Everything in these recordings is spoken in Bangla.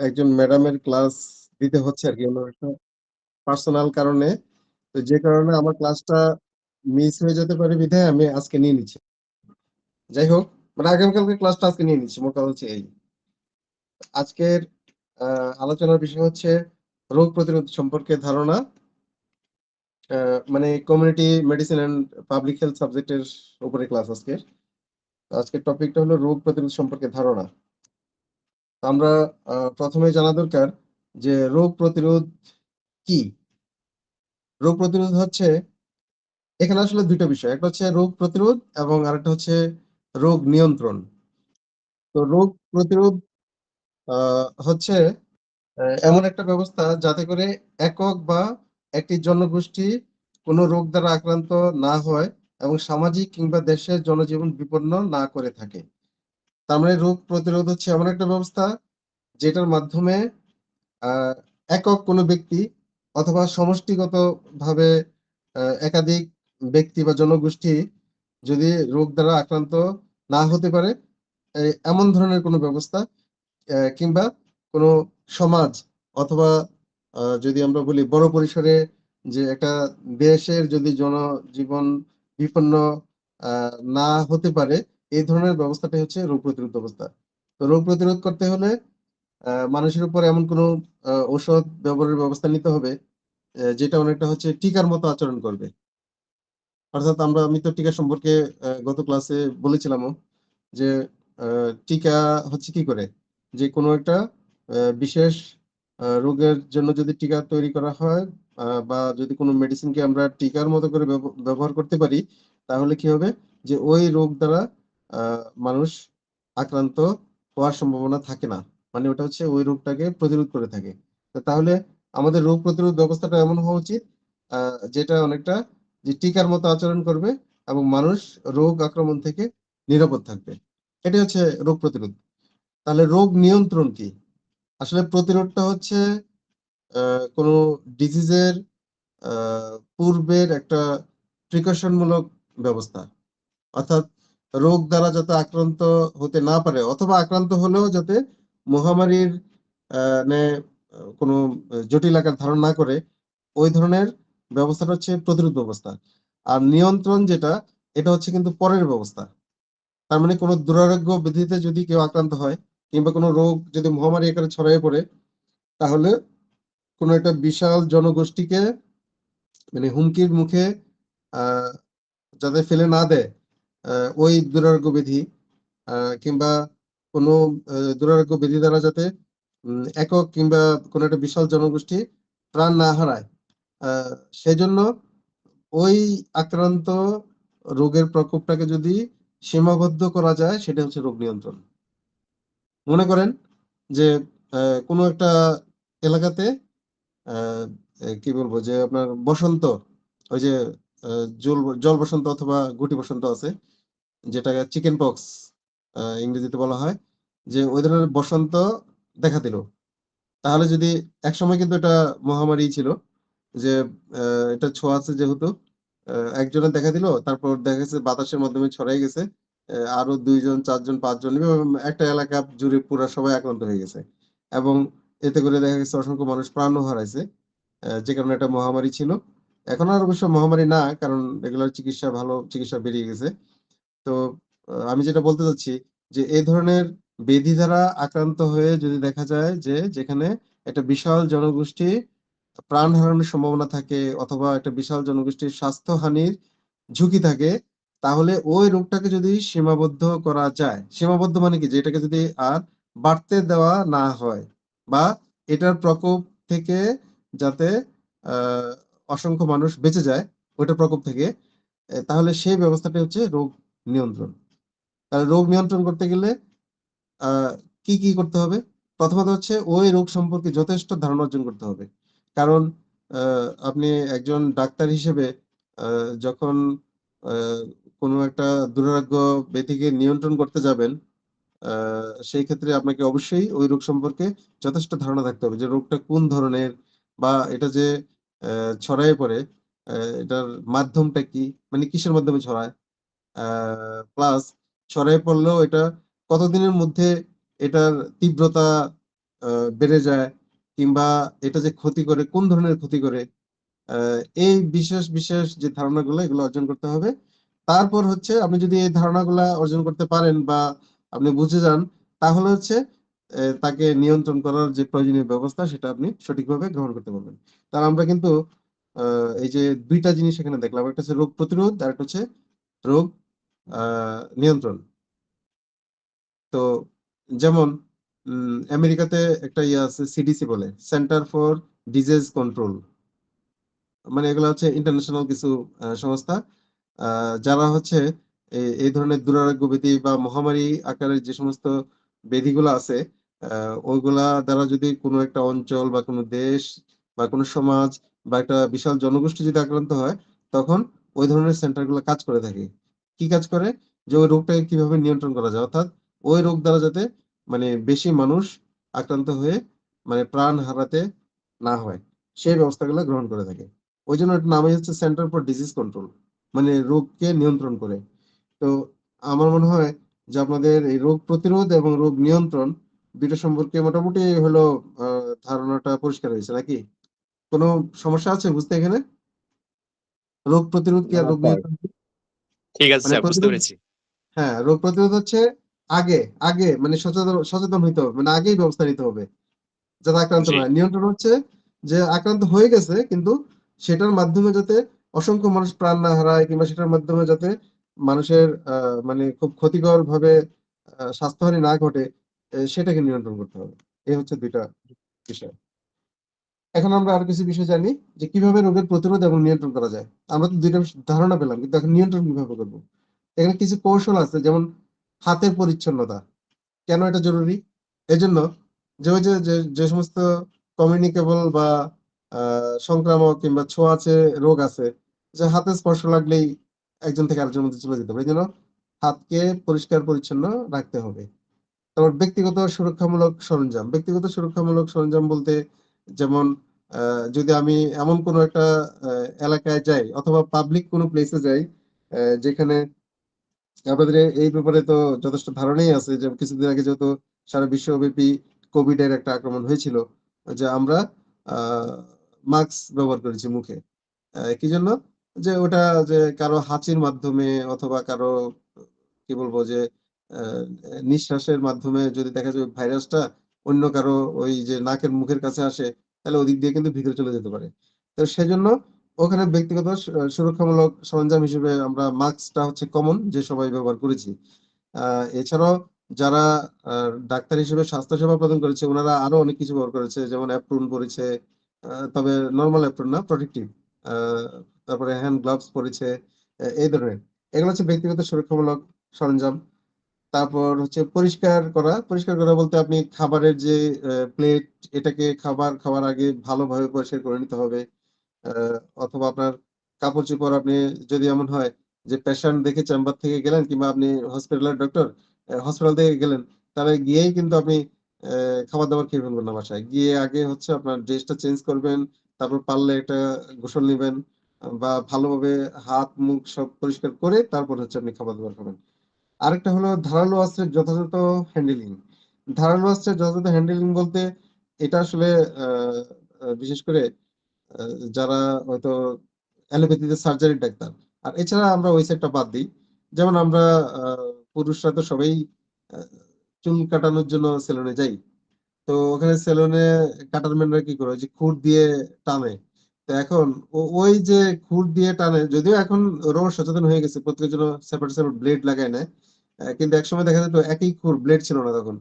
একজন ম্যাডামের ক্লাস দিতে হচ্ছে আরকি অন্য একটা পার্সোনাল কারণে। তো যে কারণে আমার ক্লাসটা মিস হয়ে যেতে পারে বিধায় আমি আজকে নিয়ে নিচ্ছি। যাই হোক, মানে আগামীকালকে ক্লাসটা আজকে নিয়ে নিচ্ছি। মোট কথা হচ্ছে এই। আজকের আলোচনার বিষয় হচ্ছে রোগ প্রতিরোধ সম্পর্কে ধারণা। মানে community medicine and public health সাবজেক্টের উপরে ক্লাস আজকের। আজকের টপিকটা হলো রোগ প্রতিরোধ সম্পর্কে ধারণা। তো আমরা প্রথমে জানা দরকার যে রোগ প্রতিরোধ কি? রোগ প্রতিরোধ হচ্ছে এখানে আসলে ২ টা বিষয়। একটা হচ্ছে রোগ প্রতিরোধ এবং আরেকটা হচ্ছে রোগ নিয়ন্ত্রণ। তো রোগ প্রতিরোধ আ হচ্ছে এমন একটা ব্যবস্থা যাতে করে একক বা একটি জনগোষ্ঠী কোনো রোগ দ্বারা আক্রান্ত না হয় এবং সামাজিক কিংবা দেশের জনজীবন বিপন্ন না করে থাকে। তার মানে রোগ প্রতিরোধ হচ্ছে এমন একটা ব্যবস্থা যেটার মাধ্যমে আ একক কোনো ব্যক্তি অথবা সমষ্টিগতভাবে একাধিক ব্যক্তি বা জনগোষ্ঠী যদি রোগ দ্বারা আক্রান্ত না হতে পারে, এমন ধরনের কোনো ব্যবস্থা কিংবা কোনো সমাজ অথবা যদি আমরা বলি বড় পরিসরে যে একটা দেশের যদি জনজীবন বিপন্ন আ না হতে পারে, এই ধরনের ব্যবস্থাটাই হচ্ছে রোগ প্রতিরোধ ব্যবস্থা। তো রোগ প্রতিরোধ করতে হলে মানুষের উপর এমন কোনো ঔষধ ব্যবহারের ব্যবস্থা নিতে হবে, যেটা অনেকটা হচ্ছে টিকার মতো আচরণ করবে। অর্থাৎ আমি তো টিকা সম্পর্কে গত ক্লাসে বলেছিলামও যে আ টিকা হচ্ছে কি করে? যে কোনো একটা বিশেষ রোগের জন্য যদি টিকা তৈরি করা হয় বা যদি কোনো মেডিসিনকে আমরা টিকার মতো করে ব্যবহার করতে পারি, তাহলে কি হবে? যে ওই রোগ দ্বারা আ মানুষ আক্রান্ত হওয়ার সম্ভাবনা থাকে না। মানে ওটা হচ্ছে ওই রোগটাকে প্রতিরোধ করে থাকে। তো তাহলে আমাদের রোগ প্রতিরোধ ব্যবস্থাটা এমন হওয়া উচিত আ যেটা অনেকটা যে টিকার মতো আচরণ করবে এবং মানুষ রোগ আক্রমণ থেকে নিরাপদ থাকবে। এটাই হচ্ছে রোগ প্রতিরোধ। তাহলে রোগ নিয়ন্ত্রণ কি? আসলে প্রতিরোধটা হচ্ছে আ কোনো ডিজিজের আ পূর্বের একটা প্রিকশন মূলক ব্যবস্থা। অর্থাৎ রোগ দ্বারা যাতে আক্রান্ত হতে না পারে অথবা আক্রান্ত হলেও যাতে মহামারীর ন্যায় কোনো জটিল আকার ধারণ না করে, ওই ধরনের ব্যবস্থাটা হচ্ছে প্রতিরোধ ব্যবস্থা। আর নিয়ন্ত্রণ যেটা, এটা হচ্ছে কিন্তু পরের ব্যবস্থা। তার মানে কোনো দুরারোগ্য ব্যাধিতে যদি কেউ আক্রান্ত হয় কিংবা কোনো রোগ যদি মহামারী আকারে ছড়িয়ে পড়ে, তাহলে কোনো একটা বিশাল জনগোষ্ঠীকে মানে হুমকির মুখে আ যাতে ফেলে না দেয়, আ ওই দুরারোগ্য ব্যাধি আ কিংবা কোনো দুরারোগ্য ব্যাধি দ্বারা যাতে একক কিংবা কোনো একটা বিশাল জনগোষ্ঠী প্রাণ না হারায়, আ সেজন্য ওই আক্রান্ত রোগের প্রকোপটাকে যদি সীমাবদ্ধ করা যায়, সেটা হচ্ছে রোগ নিয়ন্ত্রণ। মনে করেন যে কোনো একটা এলাকাতে আ কি বলবো যে আপনার বসন্ত, ওই যে আ জল বসন্ত অথবা গুটি বসন্ত আছে, যেটাকে চিকেন পক্স ইংরেজিতে বলা হয়। যে ওই ধরনের বসন্ত দেখা দিল। তাহলে যদি একসময় কিন্তু এটা মহামারী ছিল। যে আ এটা ছোঁয়াচে যেহেতু আ একজনের দেখা দিল, তারপর দেখা গেছে বাতাসের মাধ্যমে ছড়াই গেছে। আরো ২ জন, ৪ জন, ৫ জন এভাবে একটা এলাকা জুড়ে পুরা সবাই আক্রান্ত হয়ে গেছে। এবং এতে করে দেখা গেছে অসংখ্য মানুষ প্রাণও হারাইছে। যে কারণে এটা মহামারী ছিল। এখন আর অবশ্য মহামারী না, কারণ এগুলোর চিকিৎসা ভালো চিকিৎসা বেরিয়ে গেছে। তো আমি যেটা বলতে চাচ্ছি যে এই ধরনের ব্যাধি দ্বারা আক্রান্ত হয়ে যদি দেখা যায় যে যেখানে একটা বিশাল জনগোষ্ঠী প্রাণ হারানোর সম্ভাবনা থাকে অথবা একটা বিশাল জনগোষ্ঠীর স্বাস্থ্যহানির ঝুঁকি থাকে, তাহলে ওই রোগটাকে যদি সীমাবদ্ধ করা যায়, সীমাবদ্ধ মানে কি? যে এটাকে যদি আর বাড়তে দেওয়া না হয় বা এটার প্রকোপ থেকে যাতে আ অসংখ্য মানুষ বেঁচে যায় ওইটার প্রকোপ থেকে, তাহলে সেই ব্যবস্থাটাই হচ্ছে রোগ নিয়ন্ত্রণ। তাহলে রোগ নিয়ন্ত্রণ করতে গেলে আ কি করতে হবে? প্রথমত হচ্ছে ওই রোগ সম্পর্কে যথেষ্ট ধারণা অর্জন করতে হবে। কারণ আ আপনি একজন ডাক্তার হিসেবে আ যখন আ কোনো একটা দুরারোগ্য ব্যাধিকে নিয়ন্ত্রণ করতে যাবেন, আ সেই ক্ষেত্রে আপনাকে অবশ্যই ওই রোগ সম্পর্কে যথেষ্ট ধারণা থাকতে হবে যে রোগটা কোন ধরনের বা এটা যে ছড়ায়ে পড়ে, এটার মাধ্যমটা কি? মানে কিসের মাধ্যমে ছড়ায়? আ প্লাস ছড়ায়ে পড়লেও এটা কতদিনের মধ্যে এটার তীব্রতা বেড়ে যায়, কিংবা এটা যে ক্ষতি করে, কোন ধরনের ক্ষতি করে, এই বিশেষ বিশেষ যে ধারণাগুলো, এগুলো অর্জন করতে হবে। তারপর হচ্ছে আপনি যদি এই ধারণাগুলা অর্জন করতে পারেন বা আপনি বুঝে যান, তাহলে হচ্ছে তাকে নিয়ন্ত্রণ করার যে প্রয়োজনীয় ব্যবস্থা, সেটা আপনি সঠিকভাবে গ্রহণ করতে পারবেন। তার আমরা কিন্তু এই যে দুইটা জিনিস এখানে দেখলাম, একটা হচ্ছে রোগ প্রতিরোধ আর একটা হচ্ছে রোগ নিয়ন্ত্রণ। তো যেমন আমেরিকাতে একটা ইয়ে আছে, সিডিসি বলে, সেন্টার ফর ডিজিজ কন্ট্রোল। মানে এগুলো হচ্ছে ইন্টারন্যাশনাল কিছু সংস্থা, যারা হচ্ছে এই ধরনের দুরারোগ্য ব্যাধি বা মহামারী আকারের যে সমস্ত ব্যাধিগুলো আছে, ওইগুলা দ্বারা যদি কোনো একটা অঞ্চল বা কোনো দেশ বা কোনো সমাজ বা একটা বিশাল জনগোষ্ঠী যদি আক্রান্ত হয়, তখন ওই ধরনের সেন্টারগুলো কাজ করে থাকে। কি কাজ করে? যে ওই রোগটাকে কিভাবে নিয়ন্ত্রণ করা যায়, অর্থাৎ ওই রোগ দ্বারা যাতে মানে বেশি মানুষ আক্রান্ত হয়ে মানে প্রাণ হারাতে না হয়, সেই ব্যবস্থাগুলো গ্রহণ করে থাকে। ওই জন্য এটার নামই হচ্ছে সেন্টার ফর ডিজিজ কন্ট্রোল, মানে রোগকে নিয়ন্ত্রণ করে। তো আমার মনে হয় যে আপনাদের এই রোগ প্রতিরোধ এবং রোগ নিয়ন্ত্রণ দুইটা সম্পর্কে মোটামুটি হলো ধারণাটা পরিষ্কার হয়েছে নাকি? কোনো সমস্যা আছে বুঝতে এখানে? রোগ প্রতিরোধ কি না আর রোগ স্যার, নিয়ন্ত্রণ কি? ঠিক আছে মানে স্যার, বুঝতে প্রতিরোধ, পেরেছি। হ্যাঁ, রোগ প্রতিরোধ হচ্ছে আগে আগে মানে সচেতন সচেতন হইতে হবে, মানে আগেই ব্যবস্থা নিতে হবে যাতে আক্রান্ত জি। না হয়। নিয়ন্ত্রণ হচ্ছে যে আক্রান্ত হয়ে গেছে, কিন্তু সেটার মাধ্যমে যাতে অসংখ্য মানুষ প্রাণ না হারায়, কিংবা সেটার মাধ্যমে যাতে মানুষের মানে খুব ক্ষতিকর ভাবে স্বাস্থ্যহানি না ঘটে, সেটাকে নিয়ন্ত্রণ করতে হবে। এই হচ্ছে দুইটা বিষয়। এখন আমরা আরো কিছু বিষয় জানি যে কিভাবে রোগের প্রতিরোধ এবং নিয়ন্ত্রণ করা যায়। আমরা তো দুইটা ধারণা পেলাম, কিন্তু এখন নিয়ন্ত্রণ কিভাবে করবো? এখানে কিছু কৌশল আছে, যেমন হাতের পরিচ্ছন্নতা। কেন এটা জরুরি? এজন্য যে ওই যে যে যে সমস্ত কমিউনিকেবল বা সংক্রামক কিংবা ছোঁয়াচে রোগ আছে, যে হাতে স্পর্শ লাগলেই একজন থেকে আরেকজনের মধ্যে চলে যেতে পারে। এই জন্য হাতকে পরিষ্কার পরিচ্ছন্ন রাখতে হবে। তারপর ব্যক্তিগত সুরক্ষামূলক সরঞ্জাম। ব্যক্তিগত সুরক্ষামূলক সরঞ্জাম বলতে, যেমন যদি আমি এমন কোনো একটা এলাকায় যাই অথবা পাবলিক কোনো প্লেসে যাই, যেখানে আপনাদের এই ব্যাপারে তো যথেষ্ট ধারণাই আছে যে কিছুদিন আগে যেহেতু সারা বিশ্বব্যাপী কোভিড এর একটা আক্রমণ হয়েছিল, যে আমরা মাস্ক ব্যবহার করেছি মুখে। কি জন্য? যে ওটা যে কারো হাঁচির মাধ্যমে অথবা কারো কি বলবো যে নিঃশ্বাসের মাধ্যমে যদি দেখা যায় ভাইরাসটা অন্য কারো ওই যে নাকের মুখের কাছে আসে, তাহলে ওদিক দিয়ে কিন্তু ভিতরে চলে যেতে পারে। তো সেজন্য ওখানে ব্যক্তিগত সুরক্ষামূলক সরঞ্জাম হিসেবে আমরা মাস্কটা হচ্ছে কমন, যে সবাই ব্যবহার করেছি। এছাড়াও যারা ডাক্তার হিসেবে স্বাস্থ্যসেবা প্রদান করেছে, ওনারা আরো অনেক কিছু ব্যবহার করেছে, যেমন অ্যাপ্রন পরেছে, তবে নরমাল অ্যাপ্রন না, প্রোটেক্টিভ। তারপরে হ্যান্ড গ্লাভস পরেছে, এই ধরনের। এগুলো হচ্ছে ব্যক্তিগত সুরক্ষামূলক সরঞ্জাম। তারপর হচ্ছে পরিষ্কার করা। পরিষ্কার করা বলতে আপনি খাবারের যে প্লেট, এটাকে খাবার খাওয়ার আগে ভালোভাবে পরিষ্কার করে নিতে হবে। আহ, অথবা আপনার কাপড়-চোপড়, আপনি যদি এমন হয় যে পেশেন্ট দেখে চেম্বার থেকে গেলেন, কিংবা আপনি হসপিটালের ডক্টর, হসপিটাল থেকে গেলেন, তাহলে গিয়েই কিন্তু আপনি খাবার দাবার খেয়ে ফেলবেন না। বাসায় গিয়ে আগে হচ্ছে আপনার ড্রেসটা চেঞ্জ করবেন, তারপর পারলে একটা গোসল নিবেন, বা ভালোভাবে হাত মুখ সব পরিষ্কার করে তারপর হচ্ছে আপনি খাবার দাবার খাবেন। আরেকটা হলো ধারালো অস্ত্রের যথাযথ হ্যান্ডেলিং। ধারালো অস্ত্রের যথাযথ হ্যান্ডেলিং বলতে, এটা আসলে আহ বিশেষ করে যারা হয়তো অ্যালোপ্যাথিতে সার্জারির ডাক্তার, আর এছাড়া আমরা ওই সাইডটা বাদ দিই। যেমন আমরা পুরুষরা তো সবাই আহ, চুল কাটানোর জন্য সেলুনে যাই। তো ওখানে সেলুনে কাটার ম্যানরা কি করে, ওই যে খুর দিয়ে টানে। তো এখন ওই যে খুর দিয়ে টানে, যদিও এখন ওরাও সচেতন হয়ে গেছে, প্রত্যেকের জন্য সেপারেট সেপারেট ব্লেড লাগায় নেয়। কিন্তু একসময় দেখা যেত একই খুর, ব্লেড ছিল না তখন,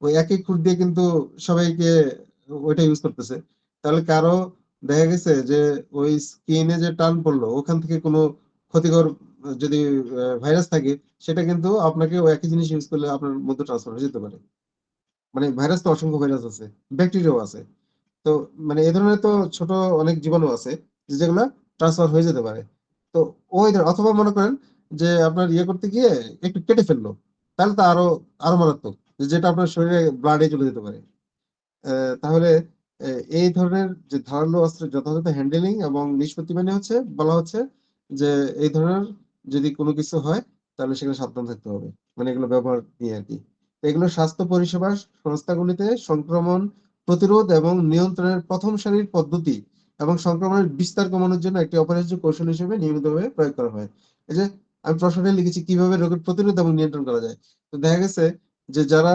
ওই একই খুর দিয়ে কিন্তু সবাইকে ওইটা ইউজ করতেছে। তাহলে কারো দেখা গেছে যে ওই স্কিনে যে টান পড়লো, ওখান থেকে কোনো ক্ষতিকর যদি ভাইরাস থাকে, সেটা কিন্তু আপনাকে ওই একই জিনিস ইউজ করলে আপনার মধ্যে ট্রান্সফার হয়ে যেতে পারে। মানে ভাইরাস তো অসংখ্য ভাইরাস আছে, ব্যাকটেরিয়াও আছে। তো মানে এ ধরনের তো ছোট অনেক জীবাণু আছে যেগুলা ট্রান্সফার হয়ে যেতে পারে। তো অথবা মনে করেন যে আপনার ইয়ে করতে গিয়ে একটু কেটে ফেললো, তাহলে তো আরো আরো মারাত্মক, যেটা আপনার শরীরে ব্লাডে চলে যেতে পারে। তাহলে এই ধরনের যে ধারালো অস্ত্রের যথাযথ হ্যান্ডেলিং এবং নিষ্পত্তি মানে হচ্ছে বলা হচ্ছে যে এই ধরনের যদি কোনো কিছু হয়, তাহলে সেখানে সাবধান থাকতে হবে, মানে এগুলো ব্যবহার নিয়ে আর কি। তো এগুলো স্বাস্থ্য পরিষেবা সংস্থাগুলিতে সংক্রমণ প্রতিরোধ এবং নিয়ন্ত্রণের প্রথম সারির পদ্ধতি এবং সংক্রমণের বিস্তার কমানোর জন্য একটি অপরিহার্য কৌশল হিসেবে নিয়মিতভাবে প্রয়োগ করা হয়। এই যে আমি প্রশ্নটা লিখেছি কিভাবে রোগের প্রতিরোধ এবং নিয়ন্ত্রণ করা যায়। তো দেখা গেছে যে যারা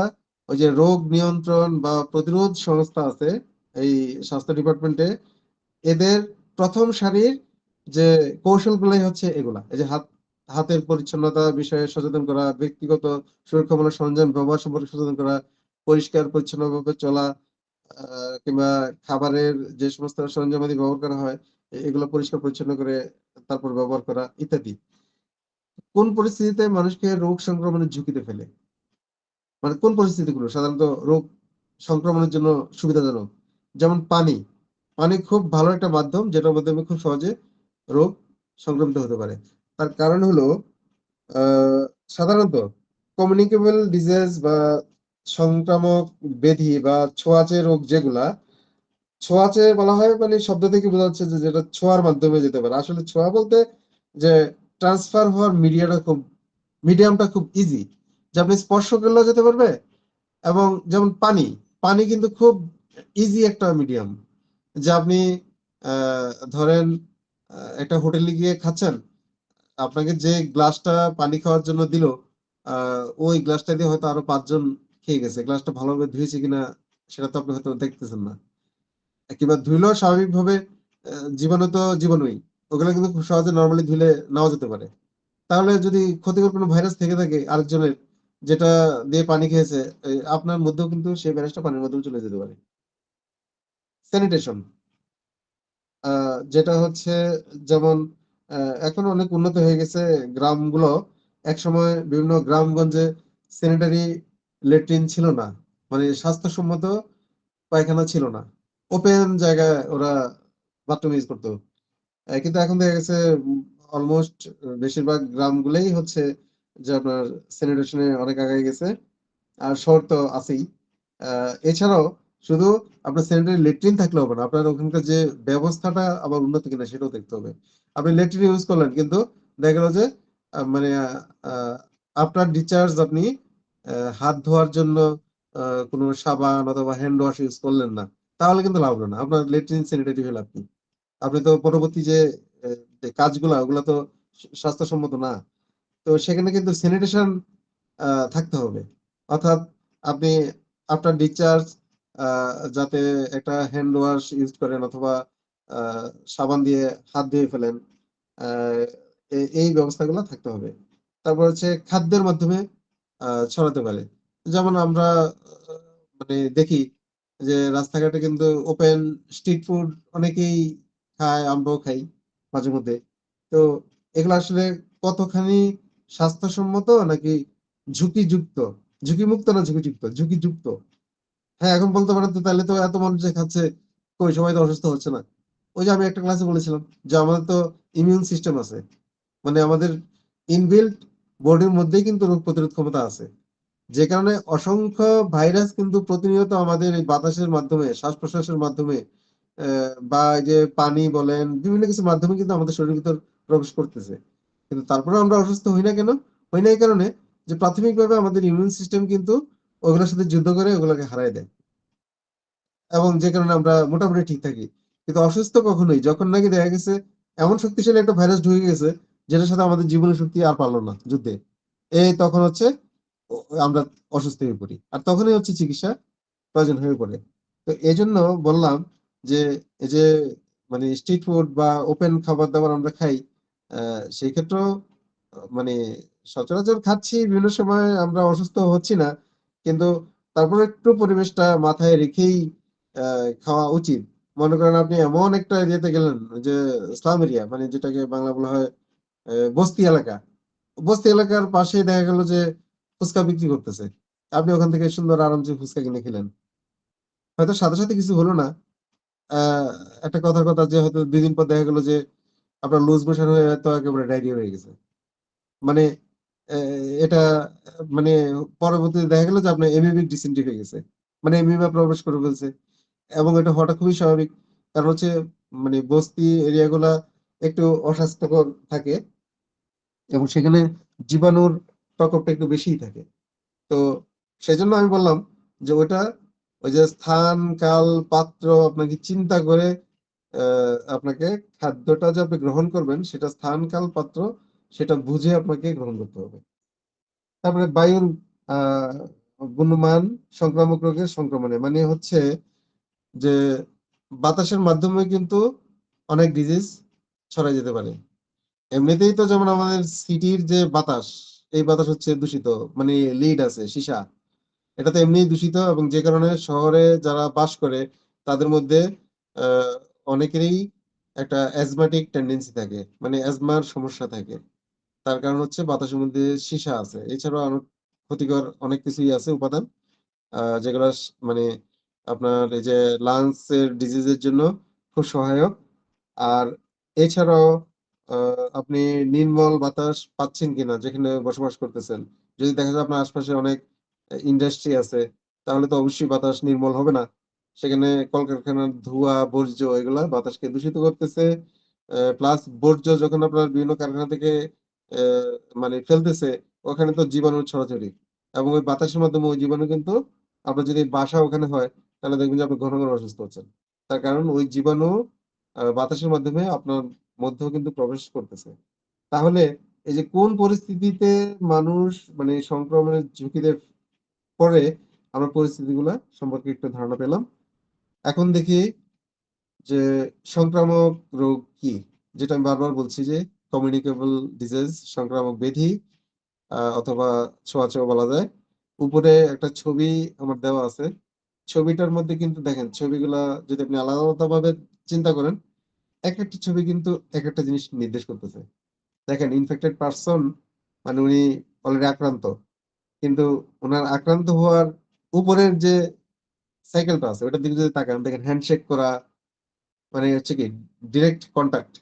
ওই যে রোগ নিয়ন্ত্রণ বা প্রতিরোধ সংস্থা আছে এই স্বাস্থ্য ডিপার্টমেন্টে, এদের প্রথম সারির যে কৌশলগুলাই হচ্ছে এগুলা। এই যে হাতের পরিচ্ছন্নতা বিষয়ে সচেতন করা, ব্যক্তিগত সুরক্ষামূলক সরঞ্জাম ব্যবহার সম্পর্কে সচেতন করা, পরিষ্কার পরিচ্ছন্নভাবে চলা, কিংবা খাবারের যে সমস্ত সরঞ্জামাদি ব্যবহার করা হয় এগুলো পরিষ্কার পরিচ্ছন্ন করে তারপর ব্যবহার করা ইত্যাদি। কোন পরিস্থিতিতে মানুষকে রোগ সংক্রমণের ঝুঁকিতে ফেলে? মানে কোন পরিস্থিতিগুলো সাধারণত রোগ সংক্রমণের জন্য সুবিধাজনক? যেমন পানি। পানি খুব ভালো একটা মাধ্যম যেটার মাধ্যমে খুব সহজে রোগ সংক্রমিত হতে পারে। তার কারণ হলো আহ সাধারণত কমিউনিকেবল ডিজিজ বা সংক্রামক ব্যাধি বা ছোঁয়াচে রোগ যেগুলা, ছোঁয়াচে বলা হয় মানে শব্দ থেকে বোঝা যাচ্ছে যে যেটা ছোঁয়ার মাধ্যমে যেতে পারে। আসলে ছোঁয়া বলতে যে ট্রান্সফার হওয়ার মিডিয়ামটা খুব ইজি, যে আপনি স্পর্শ করলেও যেতে পারবে। এবং যেমন পানি, পানি কিন্তু খুব ইজি একটা মিডিয়াম, যে আপনি ধরেন একটা হোটেলে গিয়ে খাচ্ছেন, আপনাকে যে গ্লাসটা পানি খাওয়ার জন্য দিল, ওই গ্লাসটা দিয়ে হয়তো আরো 5 জন খেয়ে গেছে। গ্লাসটা ভালোভাবে ধুয়েছে কিনা সেটা তো আপনি হয়তো দেখতেছেন না। কিংবা ধুইলেও স্বাভাবিকভাবে জীবাণু তো জীবাণুই, ওগুলো কিন্তু খুব সহজে নরমালি ধুলে নাও যেতে পারে। তাহলে যদি ক্ষতিকর কোনো ভাইরাস থেকে থাকে আরেকজনের, যেটা দিয়ে পানি খেয়েছে, আপনার মধ্যেও কিন্তু সেই ভাইরাসটা পানির মাধ্যমে চলে যেতে পারে। স্যানিটেশন, যেটা হচ্ছে যেমন এখন অনেক উন্নত হয়ে গেছে গ্রামগুলো। একসময় বিভিন্ন গ্রামগঞ্জে স্যানিটারি ল্যাট্রিন ছিল না, মানে স্বাস্থ্যসম্মত পায়খানা ছিল না। ওপেন জায়গায় ওরা বাথরুম ইউজ করতো। কিন্তু এখন দেখা গেছে অলমোস্ট বেশিরভাগ গ্রামগুলোই হচ্ছে যে আপনার স্যানিটেশনে অনেক আগায় গেছে। আর শহর তো আছেই। এছাড়াও শুধু আপনার স্যানিটারি ল্যাট্রিন থাকলে হবে না। আপনার ওখানকার যে ব্যবস্থাটা আবার উন্নত কিনা সেটাও দেখতে হবে। আপনি ল্যাট্রিন ইউজ করলেন কিন্তু দেখা গেল যে মানে আফটার ডিসচার্জ আপনি হাত ধোয়ার জন্য কোনো সাবান অথবা হ্যান্ড ওয়াশ ইউজ করলেন না। তাহলে কিন্তু লাভ হলো না। আপনার ল্যাট্রিন স্যানিটারি হয়ে লাভ কি? আপনি তো পরবর্তী যে কাজগুলা ওগুলা তো স্বাস্থ্যসম্মত না। তো সেখানে কিন্তু স্যানিটেশন থাকতে হবে। অর্থাৎ আপনি আফটার ডিসচার্জ যাতে একটা হ্যান্ড ওয়াশ ইউজ করেন অথবা আ সাবান দিয়ে হাত ধুয়ে ফেলেন। আ এই ব্যবস্থাগুলো থাকতে হবে। তারপর হচ্ছে খাদ্যের মাধ্যমে ছড়াতে পারে। যেমন আমরা মানে দেখি যে রাস্তাঘাটে কিন্তু ওপেন স্ট্রিট ফুড অনেকেই খায়, আমরাও খাই মাঝে মধ্যে। তো এগুলো আসলে কতখানি স্বাস্থ্যসম্মত নাকি ঝুঁকিযুক্ত? ঝুঁকিমুক্ত না ঝুঁকিযুক্ত? ঝুঁকিযুক্ত। হ্যাঁ, এখন বলতে পারেন তো তাইলে তো এত মানুষ যে খাচ্ছে, কই সবাই তো অসুস্থ হচ্ছে না। ওই যে আমি একটা ক্লাসে বলেছিলাম যে আমাদের তো ইমিউন সিস্টেম আছে। মানে আমাদের ইনবিল্ট বডির মধ্যেই কিন্তু রোগ প্রতিরোধ ক্ষমতা আছে। যে কারণে অসংখ্য ভাইরাস কিন্তু প্রতিনিয়ত আমাদের এই বাতাসের মাধ্যমে, শ্বাস-প্রশ্বাসের মাধ্যমে বা এই যে পানি বলেন, বিভিন্ন কিছুর মাধ্যমে কিন্তু আমাদের শরীরের ভিতর প্রবেশ করতেছে। কিন্তু তারপরেও আমরা অসুস্থ হই না কেন? হই না এই কারণে যে প্রাথমিকভাবে আমাদের ইমিউন সিস্টেম কিন্তু ওগুলোর সাথে যুদ্ধ করে ওগুলোকে হারায় দেয়। এবং যে কারণে আমরা মোটামুটি ঠিক থাকি। কিন্তু অসুস্থ কখনোই যখন নাকি দেখা গেছে এমন শক্তিশালী একটা ভাইরাস ঢুকে গেছে যেটার সাথে আমাদের জীবনের শক্তি আর পারল না যুদ্ধে। তখন হচ্ছে ও আমরা অসুস্থ হয়ে পড়ি। আর তখনই হচ্ছে চিকিৎসা প্রয়োজন হয়ে পড়ে। তো এজন্য বললাম যে এই যে মানে স্ট্রিট ফুড বা ওপেন খাবার-দাবার আমরা খাই, আ সেই ক্ষেত্রেও মানে সচরাচর খাচ্ছি, বিভিন্ন সময় আমরা অসুস্থ হচ্ছি না। কিন্তু তারপরে একটু পরিবেশটা মাথায় রেখেই আ খাওয়া উচিত। মনে করেন আপনি এমন একটা এরিয়াতে গেলেন যে স্লাম এরিয়া, মানে যেটাকে বাংলা বলা হয় বস্তি এলাকা। বস্তি এলাকার পাশেই দেখা গেল যে ফুচকা বিক্রি করতেছে। আপনি ওখান থেকে সুন্দর আরামসে ফুচকা কিনে খেলেন। হয়তো সাথে, সাথে কিছু হলো না। আ একটা কথার কথা যে হয়তো ২ দিন পর দেখা গেল যে আপনার লুজ মোশন হয়ে হয়তো একেবারে ডায়রিয়া হয়ে গেছে। মানে এ এটা মানে পরবর্তীতে দেখা গেল যে আপনার এমিবিক ডিসেন্ট্রি হয়ে গেছে। মানে এমিবা প্রবেশ করে ফেলছে। এবং এটা হওয়াটা খুবই স্বাভাবিক। কারণ হচ্ছে মানে বস্তি এরিয়া গুলা একটু অস্বাস্থ্যকর থাকে এবং সেখানে জীবাণুর প্রকোপটা একটু বেশিই থাকে। তো সেজন্য আমি বললাম যে ওটা ওই যে স্থান কাল পাত্র আপনাকে চিন্তা করে আপনাকে খাদ্যটা যে আপনি গ্রহণ করবেন সেটা স্থান কাল পাত্র সেটা বুঝে আপনাকে গ্রহণ করতে হবে। তারপরে বায়ুর আহ গুণমান সংক্রামক রোগের সংক্রমণে মানে হচ্ছে যে বাতাসের মাধ্যমে কিন্তু অনেক ডিজিজ ছড়াই যেতে পারে। এমনিতেই তো যেমন আমাদের সিটির যে বাতাস, এই বাতাস হচ্ছে দূষিত, মানে লিড আছে সীসা, এটা তো এমনিই দূষিত, এবং যে কারণে শহরে যারা বাস করে তাদের মধ্যে আহ অনেকেরই একটা অ্যাজমাটিক টেন্ডেন্সি থাকে, মানে অ্যাজমার সমস্যা থাকে। তার কারণ হচ্ছে বাতাসের মধ্যে সীসা আছে। এছাড়াও অনেক ক্ষতিকর অনেক কিছুই আছে উপাদান, যেগুলো মানে আপনার এই যে লাংস এর ডিজিজের জন্য খুব সহায়ক। আর এছাড়াও আপনি নির্মল বাতাস পাচ্ছেন কিনা যেখানে বসবাস করতেছেন। যদি দেখা যায় আপনার আশপাশে অনেক ইন্ডাস্ট্রি আছে, তাহলে তো অবশ্যই বাতাস নির্মল হবে না। সেখানে কলকারখানার ধোঁয়া বর্জ্য এগুলা বাতাসকে দূষিত করতেছে। প্লাস বর্জ্য যখন আপনার বিভিন্ন কারখানা থেকে আহ, মানে ফেলতেছে, ওখানে তো জীবাণু ছড়াছড়ি, এবং ওই বাতাসের মাধ্যমে ওই জীবাণু কিন্তু আপনার যদি বাসা ওখানে হয়, তাহলে দেখবেন যে আপনি ঘন ঘন অসুস্থ হচ্ছেন। তার কারণ ওই জীবাণু বাতাসের মাধ্যমে আপনার মধ্যেও কিন্তু প্রবেশ করতেছে। তাহলে এই যে কোন পরিস্থিতিতে মানুষ মানে সংক্রমণের ঝুঁকিতে পড়ে, আমরা পরিস্থিতিগুলা সম্পর্কে একটু ধারণা পেলাম। এখন দেখি যে সংক্রামক রোগ কি, যেটা আমি বারবার বলছি যে কমিউনিকেবল ডিজিজ, সংক্রামক ব্যাধি, অথবা ছোঁয়াচেও বলা যায়। উপরে একটা ছবি আমার দেওয়া আছে। ছবিটার মধ্যে কিন্তু দেখেন ছবিগুলা যদি আপনি আলাদা আলাদা ভাবে চিন্তা করেন, এক একটা ছবি কিন্তু এক একটা জিনিস নির্দেশ করতেছে। দেখেন ইনফেক্টেড পারসন মানে উনি অলরেডি আক্রান্ত, কিন্তু ওনার আক্রান্ত হওয়ার উপরের যে সাইকেলটা আছে ওটার দিকে যদি তাকান, দেখেন হ্যান্ডশেক করা, মানে হচ্ছে কি ডিরেক্ট কন্টাক্ট।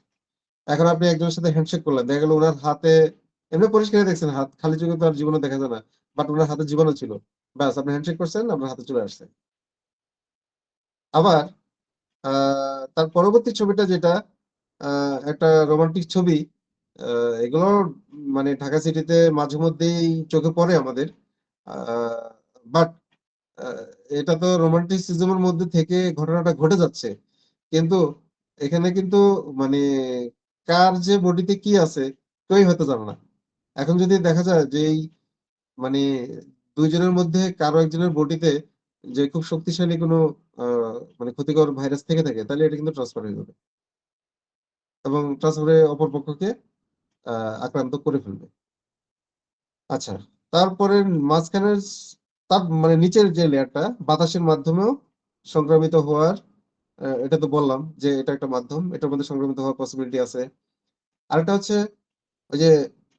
এখন আপনি একজনের সাথে হ্যান্ডশেক করলেন, দেখা গেল ওনার হাতে, এমনি পরিষ্কার দেখছেন হাত, খালি চোখে তো আর জীবনে দেখা যায় না, বাট ওনার হাতে জীবাণু ছিল, ব্যাস আপনি হ্যান্ডশেক করছেন, আপনার হাতে চলে আসছে। আবার তার পরবর্তী ছবিটা যেটা একটা রোমান্টিক ছবি, এগুলো মানে ঢাকা সিটিতে মাঝে মধ্যেই চোখে পড়ে আমাদের, বাট এটা তো রোমান্টিসিজমের মধ্যে থেকে ঘটনাটা ঘটে যাচ্ছে, কিন্তু এখানে কিন্তু মানে কার যে বডিতে কি আছে কেউই হয়তো জানে না। এখন যদি দেখা যায় যে এই মানে দুইজনের মধ্যে কারো একজনের বডিতে যে খুব শক্তিশালী কোনো মানে ক্ষতিকর ভাইরাস থেকে থাকে, তাহলে এটা কিন্তু ট্রান্সফার হয়ে যাবে, এবং ট্রান্সফারে অপর পক্ষকে আক্রান্ত করে ফেলবে। আচ্ছা, তারপরে মাঝখানের তার মানে নিচের যে লেয়ারটা বাতাসের মাধ্যমেও সংক্রামিত হওয়ার, এটা তো বললাম যে এটা একটা মাধ্যম, এটার মধ্যে সংক্রামিত হওয়ার পসিবিলিটি আছে। আরেকটা হচ্ছে ওই যে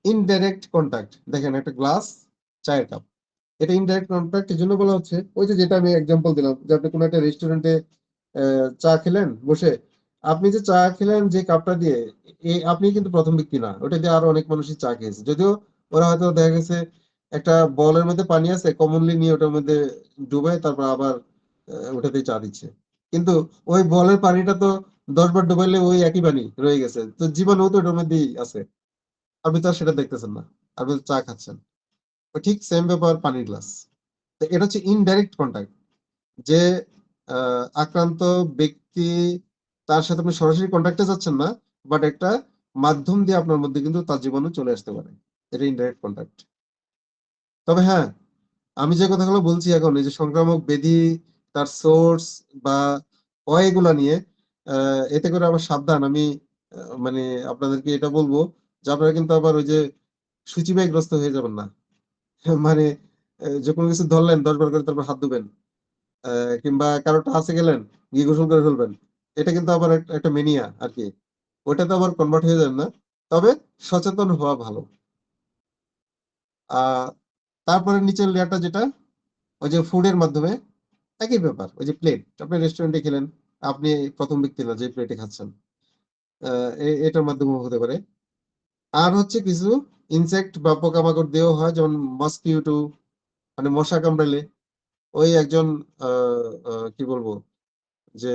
ইনডাইরেক্ট কন্টাক্ট, দেখেন একটা গ্লাস, চায়ের কাপ, এটা ইনডাইরেক্ট কন্টাক্ট এর জন্য বলা হচ্ছে। ওই যে যেটা আমি এক্সাম্পল দিলাম যে আপনি কোনো একটা রেস্টুরেন্টে চা খেলেন বসে, আপনি যে চা খেলেন যে কাপটা দিয়ে, আপনি কিন্তু প্রথম ব্যক্তি না, ওটা দিয়ে আরো অনেক মানুষই চা খেয়েছে, যদিও ওরা হয়তো দেখা গেছে একটা বলের মধ্যে পানি আছে কমনলি নিয়ে ওটার মধ্যে ডুবে তারপর আবার ওটাতেই চা দিচ্ছে, কিন্তু ওই বলের পানিটা তো 10 বার ডুবাইলে ওই একই পানি রয়ে গেছে, তো জীবাণু তো ওটার মধ্যেই আছে, আপনি তো আর সেটা দেখতেছেন না, আপনি তো চা খাচ্ছেন। তো ঠিক সেম ব্যাপার পানির গ্লাস। তো এটা হচ্ছে ইনডাইরেক্ট কন্টাক্ট, যে আক্রান্ত ব্যক্তি, তার সাথে আপনি সরাসরি কন্ট্যাক্টে যাচ্ছেন না, বাট একটা মাধ্যম দিয়ে আপনার মধ্যে কিন্তু তার জীবাণু চলে আসতে পারে, এটা ইনডাইরেক্ট কন্ট্যাক্ট। তবে হ্যাঁ, আমি যে কথাগুলো বলছি এখন এই যে সংক্রামক ব্যাধি, তার সোর্স বা এগুলা নিয়ে, এতে করে আবার সাবধান, আমি মানে আপনাদেরকে এটা বলবো যে আপনারা কিন্তু আবার ওই যে সূচিবায়গ্রস্ত হয়ে যাবেন না। মানে যে কোনো কিছু ধরলেন 10 বার করে তারপর হাত ধুবেন, কিংবা কারো টাচে গেলেন গিয়ে গোসল করে ফেলবেন, এটা কিন্তু আবার একটা মেনিয়া আর কি, ওটাতে আবার কনভার্ট হয়ে যান না। তবে সচেতন হওয়া ভালো। আহ তারপরে নিচের লেয়ারটা যেটা ওই যে ফুডের মাধ্যমে, একই ব্যাপার, ওই যে প্লেট, আপনি রেস্টুরেন্টে খেলেন, আপনি প্রথম ব্যক্তি না যে প্লেটে খাচ্ছেন, এটার মাধ্যমেও হতে পারে। আর হচ্ছে কিছু ইনসেক্ট বা পোকামাকড় দিয়েও হয়, যেমন মসকিউটো, মানে মশা কামড়ালে, ওই একজন কি বলবো যে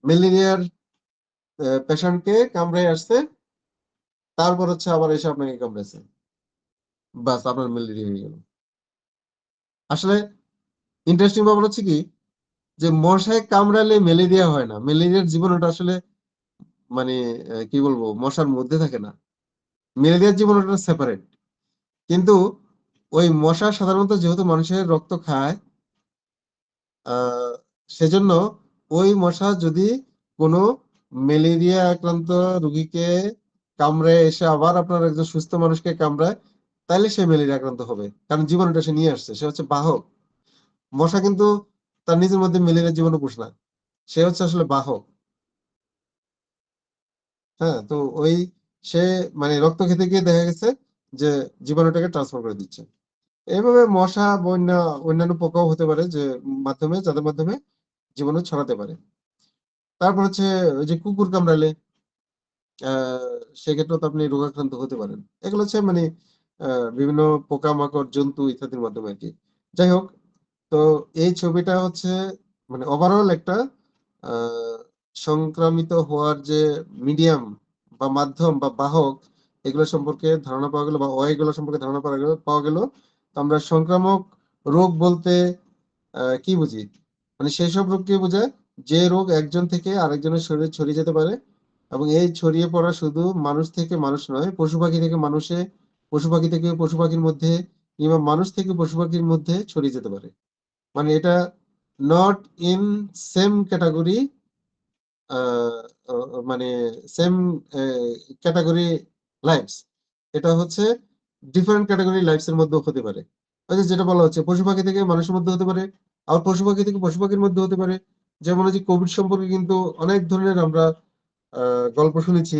ম্যালেরিয়ার পেশেন্টকে কামড়ে আসছে, তারপর হচ্ছে আবার এসে আপনাকে কামড়েছে, বাস আপনার ম্যালেরিয়া হয়ে গেল। আসলে ইন্টারেস্টিং ব্যাপার হচ্ছে কি, যে মশায় কামড়ালে ম্যালেরিয়া হয় না, ম্যালেরিয়ার জীবন ওটা আসলে মানে কি বলবো, মশার মধ্যে থাকে না, ম্যালেরিয়ার জীবন ওটা সেপারেট। কিন্তু ওই মশা সাধারণত যেহেতু মানুষের রক্ত খায়, আহ সেজন্য ওই মশা যদি কোনো ম্যালেরিয়া আক্রান্ত রোগীকে কামড়ে এসে আবার আপনার একজন সুস্থ মানুষকে কামড়ায়, তাহলে সে ম্যালেরিয়া আক্রান্ত হবে, কারণ জীবাণুটা সে নিয়ে আসছে, সে হচ্ছে বাহক। মশা কিন্তু তার নিজের মধ্যে ম্যালেরিয়া জীবাণু পোষ না, সে হচ্ছে আসলে বাহক। হ্যাঁ, তো ওই সে মানে রক্ত খেতে গিয়ে দেখা গেছে যে জীবাণুটাকে ট্রান্সফার করে দিচ্ছে। এইভাবে মশা বা অন্যান্য পোকাও হতে পারে, যে মাধ্যমে যাদের মাধ্যমে জীবাণু ছড়াতে পারে। তারপর হচ্ছে ওই যে কুকুর কামড়ালে সেক্ষেত্রেও তো আপনি রোগাক্রান্ত হতে পারেন। এগুলো হচ্ছে মানে বিভিন্ন পোকামাকড়, জন্তু ইত্যাদির মাধ্যমে আর কি। যাই হোক, তো এই ছবিটা হচ্ছে মানে ওভারঅল একটা আহ, সংক্রামিত হওয়ার যে মিডিয়াম বা মাধ্যম বা বাহক, এগুলো সম্পর্কে ধারণা পাওয়া গেল, বা এগুলো সম্পর্কে ধারণা পাওয়া গেল। তো আমরা সংক্রামক রোগ বলতে কি বুঝি, মানে সেই সব রোগকে বোঝায় যে রোগ একজন থেকে আরেকজনের শরীরে ছড়িয়ে যেতে পারে, এবং এই ছড়িয়ে পড়া শুধু মানুষ থেকে মানুষ নয়, পশু পাখি থেকে মানুষে, পশু পাখি থেকে পশু পাখির মধ্যে, কিংবা মানুষ থেকে পশু পাখির মধ্যে ছড়িয়ে যেতে পারে। মানে এটা নট ইন সেম ক্যাটাগরি, মানে সেম ক্যাটাগরি লাইফস, এটা হচ্ছে ডিফারেন্ট ক্যাটাগরি লাইফস এর মধ্যে হতে পারে। ওই যে যেটা বলা হচ্ছে, পশু পাখি থেকে মানুষের মধ্যে হতে পারে, আর পশু পাখি থেকে পশু পাখির মধ্যে হতে পারে। যেমন এই যে কোভিড সম্পর্কে কিন্তু অনেক ধরনের আমরা গল্প শুনেছি।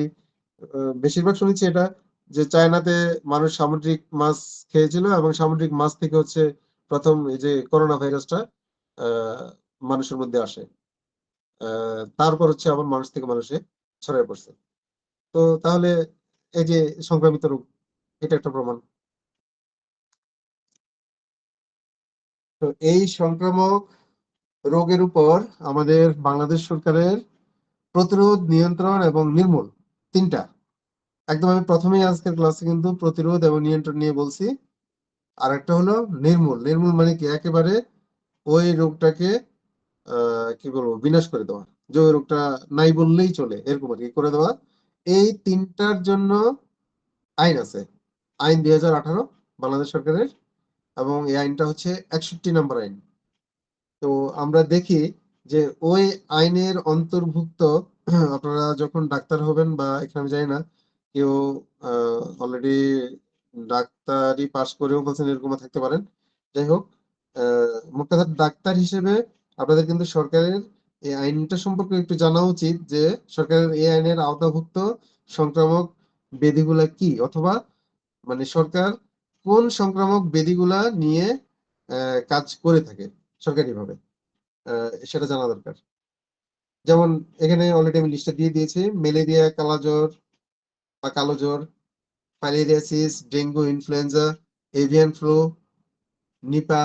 বেশিরভাগ শুনেছি এটা, যে চায়নাতে মানুষ সামুদ্রিক মাছ খেয়েছিল, এবং সামুদ্রিক মাছ থেকে হচ্ছে প্রথম এই যে করোনা ভাইরাসটা আহ, মানুষের মধ্যে আসে। তারপর হচ্ছে আবার মানুষ থেকে মানুষে ছড়িয়ে পড়ছে। তো তাহলে এই যে সংক্রামিত রোগ, এটা একটা প্রমাণ। তো এই সংক্রামক রোগের উপর আমাদের বাংলাদেশ সরকারের প্রতিরোধ, নিয়ন্ত্রণ এবং নির্মূল, তিনটা। একদম আমি প্রথমেই আজকের ক্লাসে কিন্তু প্রতিরোধ এবং নিয়ন্ত্রণ নিয়ে বলছি। আর একটা হলো নির্মূল। নির্মূল মানে কি, একেবারে ওই রোগটাকে কি বলবো, বিনাশ করে দেওয়া, যে ওই রোগটা নাই বললেই চলে, এরকম আর কি করে দেওয়া। এই তিনটার জন্য আইন আছে। আইন 2018 বাংলাদেশ সরকারের, এবং এই আইনটা হচ্ছে 61 নম্বর আইন। তো আমরা দেখি যে ওই আইনের অন্তর্ভুক্ত আপনারা যখন ডাক্তার হবেন, বা এখানে আমি জানি না, কেউ অলরেডি ডাক্তারি পাশ করেও বলছেন, এরকমও থাকতে পারেন। যাই হোক, মোট কথা ডাক্তার হিসেবে আপনাদের কিন্তু সরকারের এই আইনটা সম্পর্কে একটু জানা উচিত, যে সরকারের এই আইনের আওতাভুক্ত সংক্রামক ব্যাধিগুলা কি, অথবা মানে সরকার কোন সংক্রামক ব্যাধিগুলা নিয়ে কাজ করে থাকে সরকারিভাবে, সেটা জানা দরকার। যেমন এখানে অলরেডি আমি লিস্টটা দিয়ে দিয়েছি: ম্যালেরিয়া, কালাজ্বর বা কালো জ্বর, filariasis, dengue, influenza, avian flu, Nipah,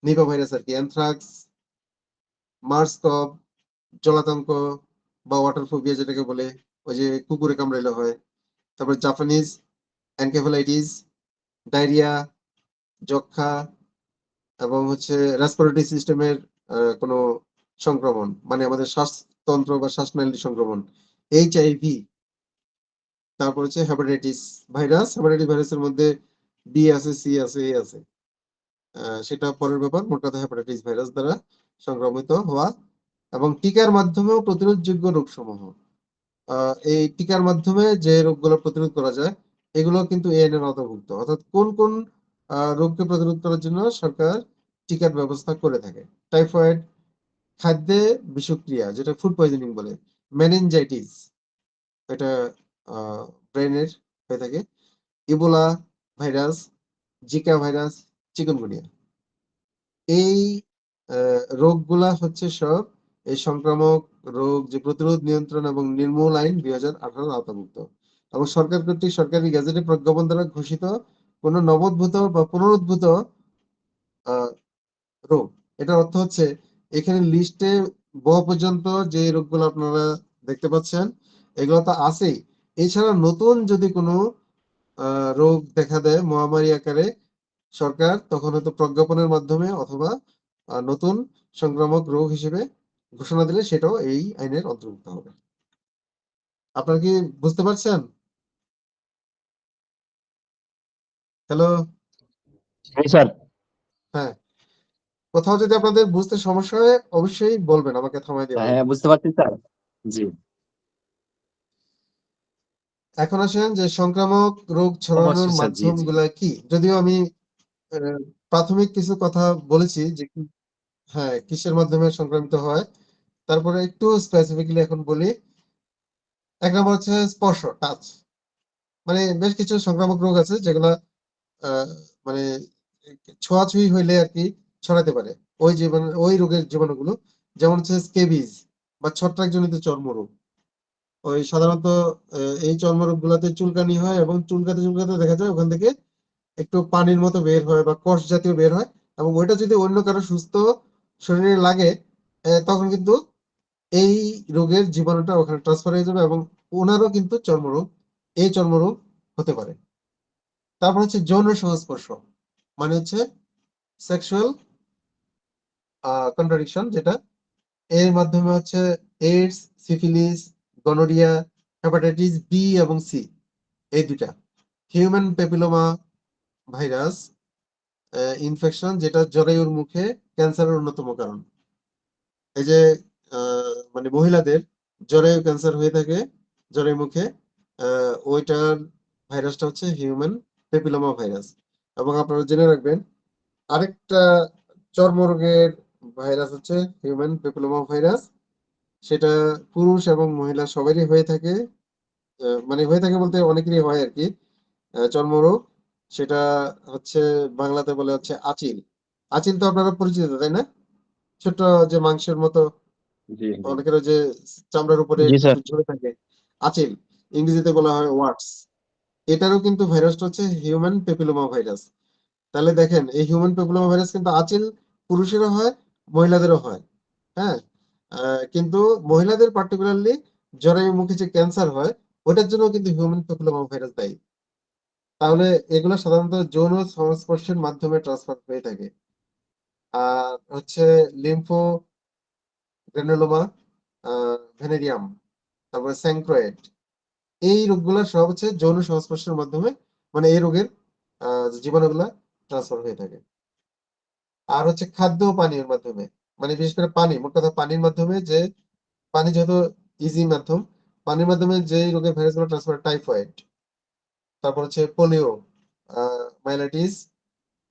Nipah virus আর কি, অ্যানথ্রাক্স, মার্স কভ, জলাতঙ্ক বা ওয়াটার ফোবিয়া যেটাকে বলে, ওই যে কুকুরে কামড়াইলে হয়। তারপর জাপানিজ এনকেফেলাইটিস, ডায়রিয়া, যক্ষা, এবং হচ্ছে রেসপিরেটরি সিস্টেমের কোনো সংক্রমণ, মানে আমাদের শ্বাসতন্ত্র বা শ্বাসনালী সংক্রমণ, এইচআইভি। তারপর হচ্ছে হেপাটাইটিস ভাইরাস। হেপাটাইটিস ভাইরাসের মধ্যে বি আছে, সি আছে, এ আছে, সেটা পরের ব্যাপার। মোট কথা হেপাটাইটিস ভাইরাস দ্বারা সংক্রমিত হওয়া, এবং টিকার মাধ্যমেও প্রতিরোধযোগ্য রোগসমূহ। এই টিকার মাধ্যমে যে রোগগুলো প্রতিরোধ করা যায়, এগুলো কিন্তু এই আইনের আওতাভুক্ত। অর্থাৎ কোন কোন রোগকে প্রতিরোধ করার জন্য সরকার টিকার ব্যবস্থা করে থাকে: টাইফয়েড, খাদ্যে বিষক্রিয়া যেটা ফুড পয়জনিং বলে, মেনিনজাইটিস, এটা ব্রেনের হয়ে থাকে, Ebola virus, Zika virus, chikungunya. এই রোগগুলা হচ্ছে সব এই সংক্রামক রোগ যে প্রতিরোধ, নিয়ন্ত্রণ এবং নির্মূল আইন 2018 আওতাভুক্ত, এবং সরকার কর্তৃক সরকারি গেজেটে প্রজ্ঞাপন দ্বারা ঘোষিত কোন নবোদ্ভূত বা পুনরুদ্ভূত আহ, রোগ। এটার অর্থ হচ্ছে এখানে লিস্টে ব পর্যন্ত যে রোগগুলো আপনারা দেখতে পাচ্ছেন, এগুলো তো আছেই। এছাড়া নতুন যদি কোনো রোগ দেখা দেয় মহামারী আকারে, সরকার তখন হয়তো প্রজ্ঞাপনের মাধ্যমে অথবা নতুন সংক্রামক রোগ হিসেবে ঘোষণা দিলে সেটাও এই আইনের অন্তর্ভুক্ত হবে। আপনারা কি বুঝতে পারছেন? হ্যালো? হ্যাঁ স্যার। হ্যাঁ, কোথাও যদি আপনাদের বুঝতে সমস্যা হয় অবশ্যই বলবেন, আমাকে থামায় দিবেন না। হ্যাঁ বুঝতে পারছি স্যার। জি। এখন আসেন যে সংক্রামক রোগ ছড়ানোর অবশ্যই স্যার, জি জি। মাধ্যমগুলা কি? যদিও আমি প্রাথমিক কিছু কথা বলেছি যে হ্যাঁ, কিসের মাধ্যমে সংক্রামিত হয়। তারপরে একটু স্পেসিফিক্যালি এখন বলি। ১ নম্বর হচ্ছে স্পর্শ, টাচ। মানে বেশ কিছু সংক্রামক রোগ আছে যেগুলা আ মানে ছোঁয়াছুঁয়ি হইলে আরকি ছড়াতে পারে। ওই রোগের জীবাণুগুলো। যেমন হচ্ছে স্কেবিস বা ছত্রাকজনিত চর্মরোগ। ওই সাধারণত এই চর্মরোগগুলাতে চুলকানি হয় এবং চুলকাতে দেখা যায় ওখান থেকে একটু পানির মতো বের হয় বা কষ জাতীয় বের হয় এবং ওইটা যদি অন্য কারো সুস্থ শরীরে লাগে তখন কিন্তু এই রোগের জীবাণুটা ওখানে ট্রান্সফার হয়ে যাবে এবং ওনারও কিন্তু এই চর্মরোগ হতে পারে। তারপর হচ্ছে যৌন সংস্পর্শ, মানে হচ্ছে সেক্সুয়াল কন্ট্রাডিকশন, যেটা এর মাধ্যমে হচ্ছে AIDS, syphilis, gonorrhoea, hepatitis B এবং সি, এই দুটা হিউম্যান প্যাপিলোমা ভাইরাস ইনফেকশন, যেটা জরায়ুর মুখে ক্যান্সারের অন্যতম কারণ। এই যে মানে মহিলাদের জরায়ু ক্যান্সার হয়ে থাকে জরায়ু মুখে, ওইটার ভাইরাসটা হচ্ছে হিউম্যান প্যাপিলোমা ভাইরাস। এবং আপনারা জেনে রাখবেন আরেকটা চর্মরোগের ভাইরাস হচ্ছে হিউম্যান প্যাপিলোমা ভাইরাস। সেটা পুরুষ এবং মহিলা সবারই হয়ে থাকে, মানে হয়ে থাকে বলতে অনেকেরই হয় আরকি। চর্মরোগ সেটা হচ্ছে বাংলাতে বলে হচ্ছে আঁচিল। আঁচিল তো আপনারা পরিচিত, তাই না? ছোট্ট যে মাংসের মতো জি জি। অনেকের ওই যে চামড়ার উপরে জি স্যার। একটু ঝুলে থাকে, আঁচিল। ইংরেজিতে বলা হয় ওয়াটস। এটারও কিন্তু ভাইরাসটা হচ্ছে হিউম্যান প্যাপিলোমা ভাইরাস। তাহলে দেখেন এই হিউম্যান প্যাপিলোমা ভাইরাস কিন্তু আঁচিল পুরুষেরও হয়, মহিলাদেরও হয়। হ্যাঁ? কিন্তু মহিলাদের পার্টিকুলারলি জরায়ু মুখে যে ক্যান্সার হয় ওটার জন্য কিন্তু হিউম্যান প্যাপিলোমা ভাইরাস দায়ী। তাহলে এগুলো সাধারণত যৌন সংস্পর্শের মাধ্যমে ট্রান্সফার হয়ে থাকে। আর হচ্ছে লিম্ফো গ্রানুলোমা, ভেনেরিয়াম, তারপরে স্যাংক্রয়েড, এই রোগগুলা সব হচ্ছে যৌন সংস্পর্শের মাধ্যমে, মানে এই রোগের জীবাণুগুলা ট্রান্সফার হয়ে থাকে। আর হচ্ছে খাদ্য ও পানীয়ের মাধ্যমে, মানে বিশেষ করে পানি, মোট কথা পানির মাধ্যমে যে পানি যেহেতু ইজি মাধ্যম, পানির মাধ্যমে যেই রোগের ভাইরাসগুলো ট্রান্সফার, টাইফয়েড, তারপর হচ্ছে পোলিও, মাইলাইটিস,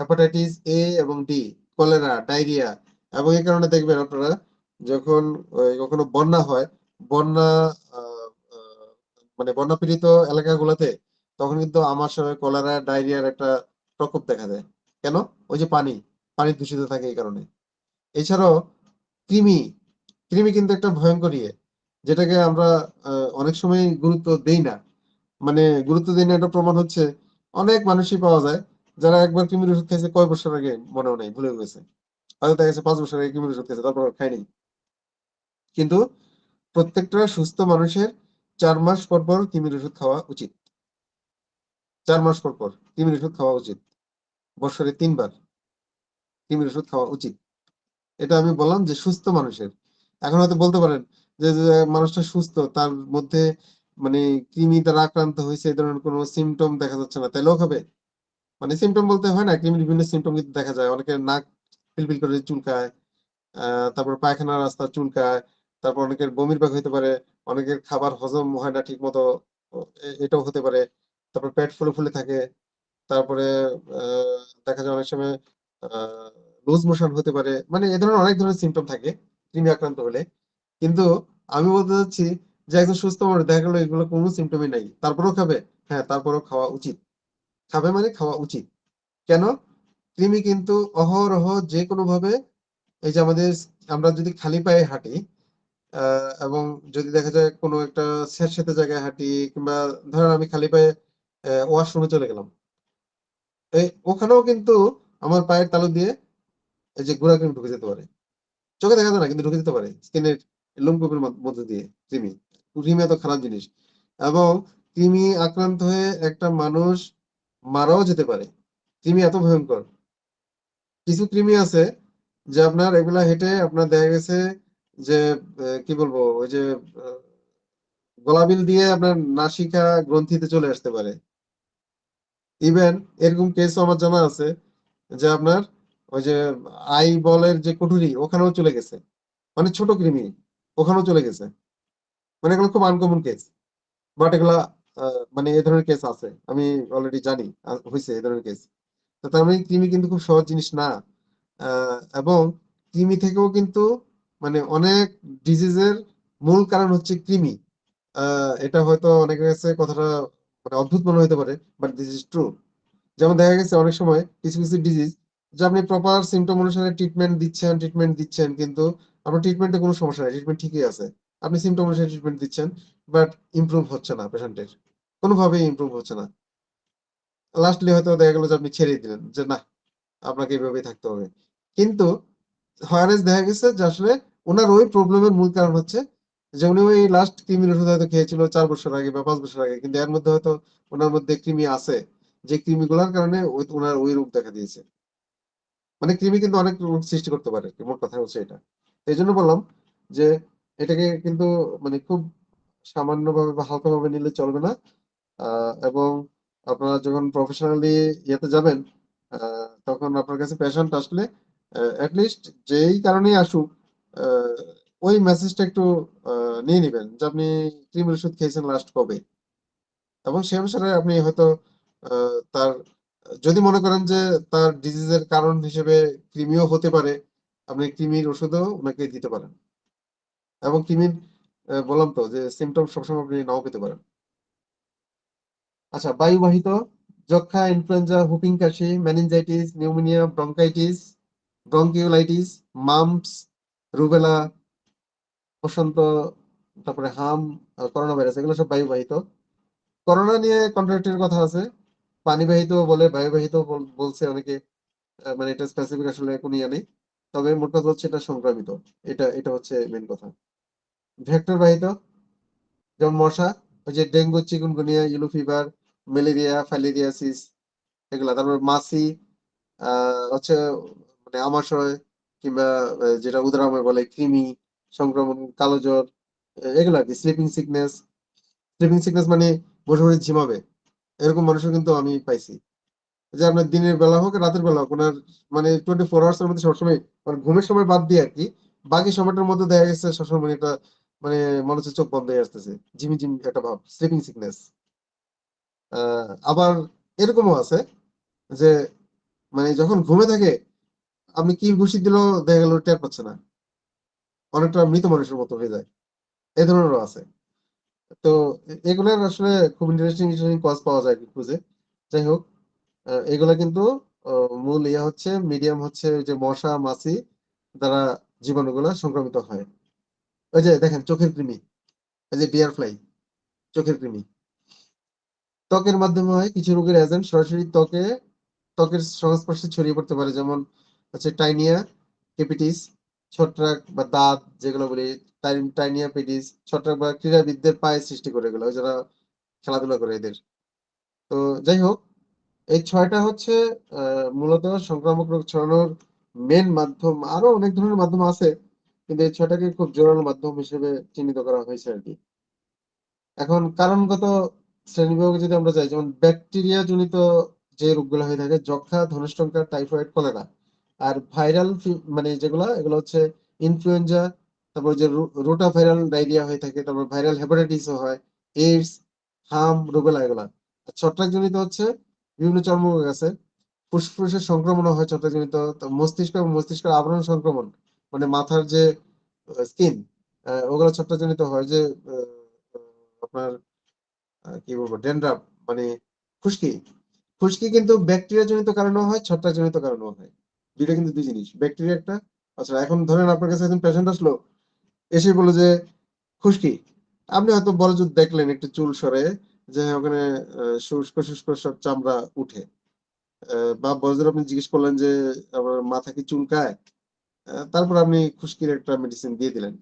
হেপাটাইটিস এ এবং ডি, কলেরা, ডায়রিয়া। এবং এই কারণে দেখবেন আপনারা যখন কখনো বন্যা হয়, বন্যা আহ, আহ, মানে বন্যা পীড়িত এলাকাগুলোতে তখন কিন্তু আমাশয়, কলেরা, ডায়রিয়ার একটা প্রকোপ দেখা দেয়। কেন? ওই যে পানি দূষিত থাকে এই কারণে। এছাড়াও কৃমি, কৃমি কিন্তু একটা ভয়ঙ্কর ইয়ে, যেটাকে আমরা অনেক সময় গুরুত্ব দেই না। মানে গুরুত্ব দেই না, এটা প্রমাণ হচ্ছে অনেক মানুষই পাওয়া যায় যারা একবার কৃমির ওষুধ খাইছে কয় বছর আগে মনেও নেই, ভুলে গেছে। হয়তো দেখা গেছে 5 বছর আগে কৃমির ওষুধ খাইছে, তারপর আর খায়নি। কিন্তু প্রত্যেকটা সুস্থ মানুষের 4 মাস পর পর কৃমির ওষুধ খাওয়া উচিত। 4 মাস পর পর কৃমির ওষুধ খাওয়া উচিত। বছরে 3 বার কৃমির ওষুধ খাওয়া উচিত। এটা আমি বললাম যে সুস্থ মানুষের। এখন হয়তো বলতে পারেন যে মানুষটা সুস্থ, তার মধ্যে মানে কৃমি দ্বারা আক্রান্ত হয়েছে এই ধরনের কোনো সিমটম দেখা যাচ্ছে না, তাইলেও খাবে? মানে সিমটম বলতে হয় না, কৃমির বিভিন্ন সিমটম কিন্তু দেখা যায়। অনেকের নাক পিলপিল করে চুলকায়, তারপর পায়খানার রাস্তা চুলকায়, তারপর অনেকের বমির ভাব হইতে পারে, অনেকের খাবার হজম হয় না ঠিক মতো, এটাও হতে পারে। তারপর পেট ফুলে থাকে। তারপরে দেখা যায় অনেক সময় লুজ মোশন হতে পারে। মানে এ ধরনের অনেক ধরনের সিমটম থাকে কৃমি আক্রান্ত হলে। কিন্তু আমি বলতে চাচ্ছি যে একজন সুস্থ মানুষ দেখা গেল এগুলো কোনো সিমটমই নাই, তারপরেও খাবে? হ্যাঁ, তারপরেও খাওয়া উচিত। খাবে মানে খাওয়া উচিত। কেন? কৃমি কিন্তু অহরহ যেকোনো ভাবে, এই যে আমরা যদি খালি পায়ে হাঁটি এবং যদি দেখা যায় কোনো একটা স্যাঁতসেঁতে জায়গায় হাঁটি, কিংবা ধরেন আমি খালি পায়ে ওয়াশরুমে চলে গেলাম, ওখানেও কিন্তু আমার পায়ের তালু দিয়ে এই যে গুড়াকৃমি ঢুকে যেতে পারে। চোখে দেখা যায় না কিন্তু ঢুকে যেতে পারে স্কিনের লোমকূপের মধ্যে দিয়ে কৃমি। কৃমি এত খারাপ জিনিস। এবং কৃমি আক্রান্ত হয়ে একটা মানুষ মারাও যেতে পারে। কৃমি এত ভয়ঙ্কর। কিছু কৃমি আছে যে আপনার এগুলা হেঁটে আপনার দেখা গেছে যে কি বলবো ওই যে গলাবিল দিয়ে আপনার নাসিকা গ্রন্থিতে চলে আসতে পারে। ইভেন এরকম কেসও আমার জানা আছে যে আপনার ওই যে আই বলের যে কুঠুরি ওখানেও চলে গেছে, মানে ছোট কৃমি ওখানেও চলে গেছে। মানে এগুলো খুব আনকমন কেস, বাট এগুলা মানে এ ধরনের কেস আছে, আমি অলরেডি জানি হয়েছে এ ধরনের কেস। তো তার মানে কৃমি কিন্তু খুব সহজ জিনিস না। এবং কৃমি থেকেও কিন্তু মানে অনেক ডিজিজের মূল কারণ হচ্ছে কৃমি। এটা হয়তো অনেকের কাছে কথাটা মানে অদ্ভুত মনে হতে পারে, বাট দিস ইজ ট্রু। যেমন দেখা গেছে অনেক সময় কিছু কিছু ডিজিজ যে আপনি প্রপার সিমটম অনুসারে ট্রিটমেন্ট দিচ্ছেন কিন্তু আপনার ট্রিটমেন্টে কোনো সমস্যা নেই, ট্রিটমেন্ট ঠিকই আছে। আপনি সিমটম অনুসারে ট্রিটমেন্ট দিচ্ছেন, বাট ইমপ্রুভ হচ্ছে না, পেশেন্টের কোনোভাবেই ইমপ্রুভ হচ্ছে না। লাস্টলি হয়তো দেখা গেল যে আপনি ছেড়েই দিলেন যে না, আপনাকে এইভাবেই থাকতে হবে। কিন্তু হোয়ারেস দেখা গেছে যে আসলে ওনার ওই প্রবলেমের মূল কারণ হচ্ছে যে উনি ওই লাস্ট কৃমির ওষুধ হয়তো খেয়েছিল 4 বছর আগে বা 5 বছর আগে, কিন্তু এর মধ্যে হয়তো ওনার মধ্যে কৃমি আছে, যে কৃমিগুলোর কারণে ওনার ওই রোগ দেখা দিয়েছে। মানে কৃমি কিন্তু অনেক রোগ সৃষ্টি করতে পারে, মোট কথা হচ্ছে এটা। এই জন্য বললাম যে এটাকে কিন্তু মানে খুব সামান্যভাবে বা হালকাভাবে নিলে চলবে না। এবং আপনারা যখন প্রফেশনালি ইয়েতে যাবেন তখন আপনার কাছে পেশেন্ট আসলে লিস্ট যেই কারণেই আসুক আহ, ওই মেসেজটা একটু নিয়ে নিবেন যে আপনি কৃমির ওষুধ খেয়েছেন লাস্ট কবে, এবং সে অনুসারে আপনি হয়তো তার যদি মনে করেন যে তার ডিজিজের কারণ হিসেবে কৃমিও হতে পারে, আপনি কৃমির ওষুধও ওনাকে দিতে পারেন। এবং কৃমির বললাম তো যে সিমটম সবসময় আপনি নাও পেতে পারেন। আচ্ছা, বায়ুবাহিত যক্ষা, ইনফ্লুয়েঞ্জা, হুপিং কাশি, meningitis, pneumonia, bronchitis, bronchiolitis, mumps, rubella, বসন্ত, তারপরে হাম, করোনা ভাইরাস, এগুলো সব বায়ুবাহিত। করোনা নিয়ে কন্ট্রাডিক্টরি কথা আছে, পানিবাহিত বলে, বায়ুবাহিত বলছে অনেকে। মানে এটা স্পেসিফিক আসলে কোনো ইয়ে নেই, তবে মোট কথা হচ্ছে এটা সংক্রামিত। এটা এটা হচ্ছে মেন কথা। ভেক্টর বাহিত যেমন মশা, ওই যে dengue, chikungunya, yellow fever, malaria, filariasis, এগুলা। তারপর মাছি হচ্ছে মানে আমাশয়, কিংবা যেটা উদাহরণে বলে কৃমি সংক্রমণ, কালো জ্বর, এগুলো আর কি। স্লিপিং সিকনেস মানে বসে বসে ঝিমাবে, এরকম মানুষও কিন্তু আমি পাইছি। যে আপনার দিনের বেলা হোক রাতের বেলা হোক ওনার মানে 24 আওয়ার্স এর মধ্যে সবসময় মানে ঘুমের সময় বাদ দিয়ে আর কি বাকি সময়টার মধ্যে দেখা গেছে সবসময় মানে এটা মানে মনে হচ্ছে চোখ বন্ধ হয়ে আসতেছে, ঝিমি ঝিমি একটা ভাব, স্লিপিং সিকনেস। আবার এরকমও আছে যে মানে যখন ঘুমে থাকে আপনি কি ঘুষি দিলেও দেখা গেল টের পাচ্ছে না, অনেকটা মৃত মানুষের মতো হয়ে যায়। এই ধরনেরও আছে। তো এগুলোর আসলে খুব ইন্টারেস্টিং ইন্টারেস্টিং কজ পাওয়া যায় আর কি খুঁজে। যাই হোক, এগুলা কিন্তু মূল ইয়ে হচ্ছে মিডিয়াম হচ্ছে ওই যে মশা মাছি দ্বারা জীবাণুগুলা সংক্রমিত হয়। ওই যে দেখেন চোখের কৃমি, এই যে ডিয়ার ফ্লাই, চোখের কৃমি ত্বকের মাধ্যমে হয়। কিছু রোগের এজেন্ট সরাসরি ত্বকের সংস্পর্শে ছড়িয়ে পড়তে পারে, যেমন হচ্ছে টাইনিয়া কেপিটিস, ছত্রাক বা দাঁত যেগুলো বলি, টাইনিয়া পেটিস, ছত্রাক বা ক্রীড়াবিদদের পায়ে সৃষ্টি করে, এগুলো ওই যারা খেলাধুলা করে এদের। তো যাই হোক, এই 6টা হচ্ছে মূলত সংক্রামক রোগ ছড়ানোর মেন মাধ্যম। আরো অনেক ধরনের মাধ্যম আছে, কিন্তু এই 6টাকে খুব জোরালো মাধ্যম হিসেবে চিহ্নিত করা হয়েছে আর কি। এখন কারণগত শ্রেণীবিভাগে যদি আমরা যাই, যেমন ব্যাকটেরিয়া জনিত যে রোগগুলো হয়ে থাকে, যক্ষা, ধনুষ্টঙ্কার, টাইফয়েড, কলেরা। আর ভাইরাল মানে যেগুলা এগুলো হচ্ছে ইনফ্লুয়েঞ্জা, তারপর যে রোটা ভাইরাল ডায়রিয়া হয়ে থাকে, তারপর ভাইরাল হেপাটাইটিসও হয়, এইডস, হাম, রুবেলা, এগুলা। আর ছত্রাক জনিত হচ্ছে বিভিন্ন চর্মরোগ আছে, ফুসফুসের সংক্রমণও হয় ছত্রাক জনিত, মস্তিষ্ক এবং মস্তিষ্কের আবরণ সংক্রমণ, মানে মাথার যে স্কিন, ওগুলো ছত্রাক জনিত হয়। যে আপনার কি বলবো ডেনড্রাফ মানে খুশকি, খুশকি কিন্তু ব্যাকটেরিয়া জনিত কারণেও হয়, ছত্রাক জনিত কারণেও হয়। দুইটা কিন্তু দুই জিনিস, ব্যাকটেরিয়া একটা। আচ্ছা, এখন ধরেন আপনার কাছে একজন পেশেন্ট আসলো, এসে বলে যে খুশকি, আপনি হয়তো বড় জোর দেখলেন একটু চুল সরে যে হ্যাঁ, ওখানে শুষ্ক শুষ্ক সব চামড়া উঠে, বা বড় জোর আপনি জিজ্ঞেস করলেন যে আমার মাথা কি চুলকায়, তারপর আপনি খুশকির একটা মেডিসিন দিয়ে দিলেন,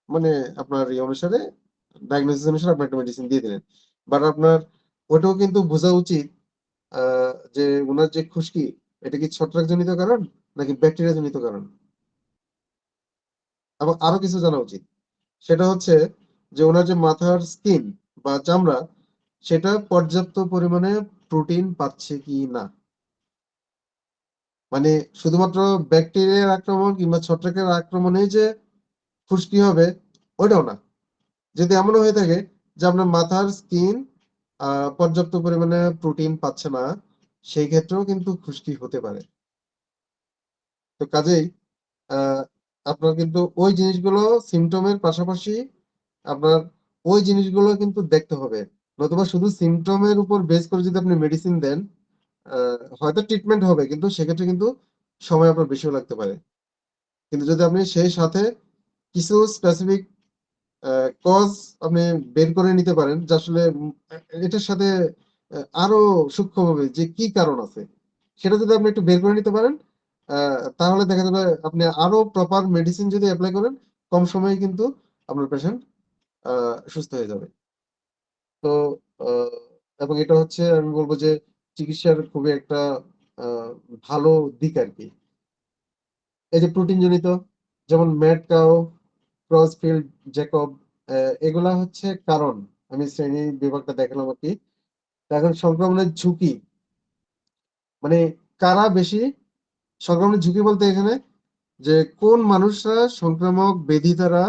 মানে আপনার এই অনুসারে ডায়াগনোসিস অনুসারে আপনি একটা মেডিসিন দিয়ে দিলেন। বাট আপনার ওটাও কিন্তু বোঝা উচিত যে উনার যে খুশকি, এটা কি ছত্রাক জনিত কারণ নাকি ব্যাকটেরিয়া জনিত কারণ? এবং আরো কিছু জানা উচিত, সেটা হচ্ছে যে ওনার যে মাথার স্কিন বা চামড়া, সেটা পর্যাপ্ত পরিমাণে প্রোটিন পাচ্ছে কি না। মানে শুধুমাত্র ব্যাকটেরিয়ার আক্রমণ কিংবা ছত্রাকের আক্রমণে যে খুশকি হবে ওইটাও না। যদি এমনও হয়ে থাকে যে আপনার মাথার স্কিন পর্যাপ্ত পরিমাণে প্রোটিন পাচ্ছে না, সেই ক্ষেত্রেও কিন্তু খুশকি হতে পারে। তো কাজেই আহ, আপনার কিন্তু ওই জিনিসগুলো সিমটমের পাশাপাশি আপনার ওই জিনিসগুলো কিন্তু দেখতে হবে। নতুবা শুধু সিমটমের উপর বেস করে যদি আপনি মেডিসিন দেন, হয়তো ট্রিটমেন্ট হবে কিন্তু সেক্ষেত্রে কিন্তু সময় আপনার বেশিও লাগতে পারে। কিন্তু যদি আপনি সেই সাথে কিছু স্পেসিফিক কজ আপনি বের করে নিতে পারেন যে আসলে এটার সাথে আরো সূক্ষ্মভাবে যে কি কারণ আছে, সেটা যদি আপনি একটু বের করে নিতে পারেন, তাহলে দেখা যাবে আপনি আরো প্রপার মেডিসিন যদি অ্যাপ্লাই করেন, কম সময়ে কিন্তু আপনার পেশেন্ট সুস্থ হয়ে যাবে। তো আহ, এবং এটা হচ্ছে আমি বলবো যে চিকিৎসার খুবই একটা আহ, ভালো দিক আর কি। এই যে প্রোটিন জনিত, যেমন ম্যাড কাউ, ক্রসফিল্ড, জ্যাকব, এগুলা হচ্ছে কারণ। আমি শ্রেণী বিভাগটা দেখালাম আর কি। এখন সংক্রমণের ঝুঁকি, মানে কারা বেশি সংক্রমণের ঝুঁকি বলতে এখানে যে কোন মানুষরা সংক্রামক ব্যাধি দ্বারা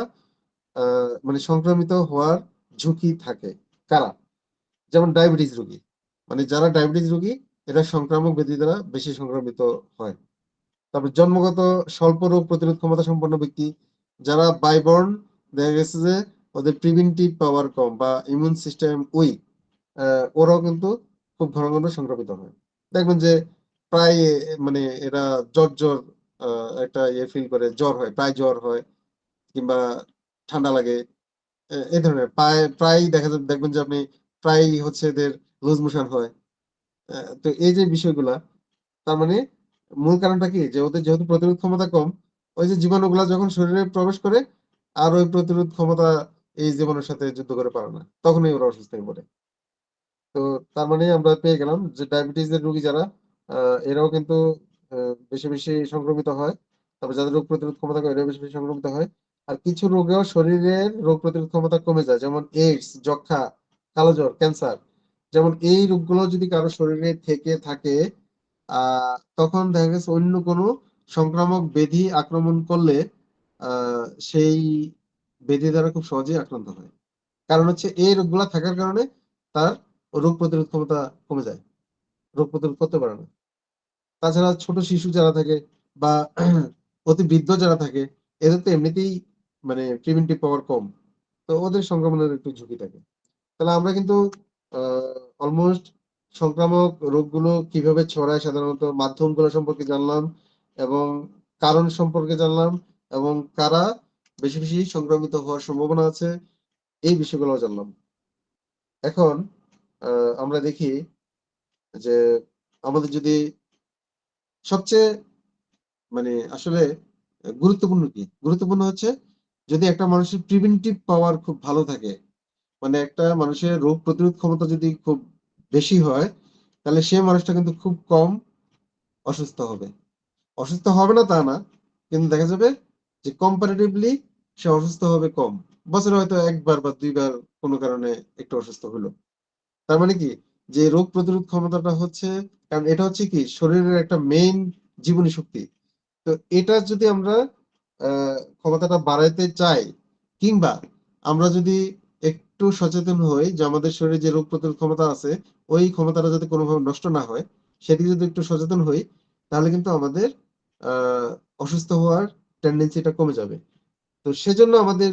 মানে সংক্রমিত হওয়ার ঝুঁকি থাকে, কারা। যেমন ডায়াবেটিস রোগী, মানে যারা ডায়াবেটিস রোগী এরা সংক্রামক ব্যাধি দ্বারা বেশি সংক্রমিত হয়। তারপর জন্মগত স্বল্প রোগ প্রতিরোধ ক্ষমতা সম্পন্ন ব্যক্তি, যারা বাইবর্ন, দেখা গেছে যে ওদের প্রিভেন্টিভ পাওয়ার কম বা ইমিউন সিস্টেম উইক, ওরাও কিন্তু খুব ঘন ঘন সংক্রমিত হয়। দেখবেন যে প্রায় মানে এরা জ্বর জ্বর একটা ইয়ে ফিল করে, জ্বর হয়, প্রায় জ্বর হয় কিংবা ঠান্ডা লাগে, এই ধরনের প্রায় প্রায় দেখা যাবে, দেখবেন যে আপনি প্রায় হচ্ছে এদের লুজ মোশন হয়। তো এই যে বিষয়গুলা, তার মানে মূল কারণটা কি যে ওদের যেহেতু প্রতিরোধ ক্ষমতা কম, ওই যে জীবাণুগুলা যখন শরীরে প্রবেশ করে আর ওই প্রতিরোধ ক্ষমতা এই জীবাণুর সাথে যুদ্ধ করে পারে না, তখনই ওরা অসুস্থ হয়ে পড়ে। তো তার মানে আমরা পেয়ে গেলাম যে ডায়াবেটিস এর রোগী যারা, এরাও কিন্তু বেশি বেশি সংক্রমিত হয়। তারপর যাদের রোগ প্রতিরোধ ক্ষমতা কম এরাও বেশি বেশি সংক্রমিত হয়। আর কিছু রোগেও শরীরের রোগ প্রতিরোধ ক্ষমতা কমে যায়, যেমন এইডস, যক্ষা, কালোজ্বর, ক্যান্সার। যেমন এই রোগগুলো যদি কারো শরীরে থেকে থাকে, তখন দেখা গেছে অন্য কোনো সংক্রামক ব্যাধি আক্রমণ করলে সেই ব্যাধি দ্বারা খুব সহজেই আক্রান্ত হয়। কারণ হচ্ছে এই রোগগুলা থাকার কারণে তার রোগ প্রতিরোধ ক্ষমতা কমে যায়, রোগ প্রতিরোধ করতে পারে না। তাছাড়া ছোট শিশু যারা থাকে বা অতি বৃদ্ধ যারা থাকে, এদের তো এমনিতেই মানে প্রিভেন্টিভ পাওয়ার কম, তো ওদের সংক্রমণের একটু ঝুঁকি থাকে। তাহলে আমরা কিন্তু অলমোস্ট সংক্রামক রোগগুলো কিভাবে ছড়ায় সাধারণত মাধ্যমগুলো সম্পর্কে জানলাম, এবং কারণ সম্পর্কে জানলাম, এবং কারা বেশি বেশি সংক্রমিত হওয়ার সম্ভাবনা আছে, এই বিষয়গুলো জানলাম। এখন আমরা দেখি যে আমাদের যদি সবচেয়ে মানে আসলে গুরুত্বপূর্ণ কি, গুরুত্বপূর্ণ হচ্ছে যদি একটা মানুষের প্রিভেন্টিভ পাওয়ার খুব ভালো থাকে, মানে একটা মানুষের রোগ প্রতিরোধ ক্ষমতা যদি খুব বেশি হয়, তাহলে সে মানুষটা কিন্তু খুব কম অসুস্থ হবে। অসুস্থ হবে না তা না, কিন্তু দেখা যাবে যে কম্পারেটিভলি সে অসুস্থ হবে কম। বছরে হয়তো একবার বা দুইবার কোনো কারণে একটু অসুস্থ হলো। তার মানে কি যে রোগ প্রতিরোধ ক্ষমতাটা হচ্ছে, কারণ এটা হচ্ছে কি শরীরের একটা মেইন জীবনী শক্তি। তো এটা যদি আমরা ক্ষমতাটা বাড়াইতে চাই, কিংবা আমরা যদি একটু সচেতন হই যে আমাদের শরীরে যে রোগ প্রতিরোধ ক্ষমতা আছে ওই ক্ষমতাটা যাতে কোনোভাবে নষ্ট না হয়, সেদিকে যদি একটু সচেতন হই, তাহলে কিন্তু আমাদের অসুস্থ হওয়ার টেন্ডেন্সিটা কমে যাবে। তো সেজন্য আমাদের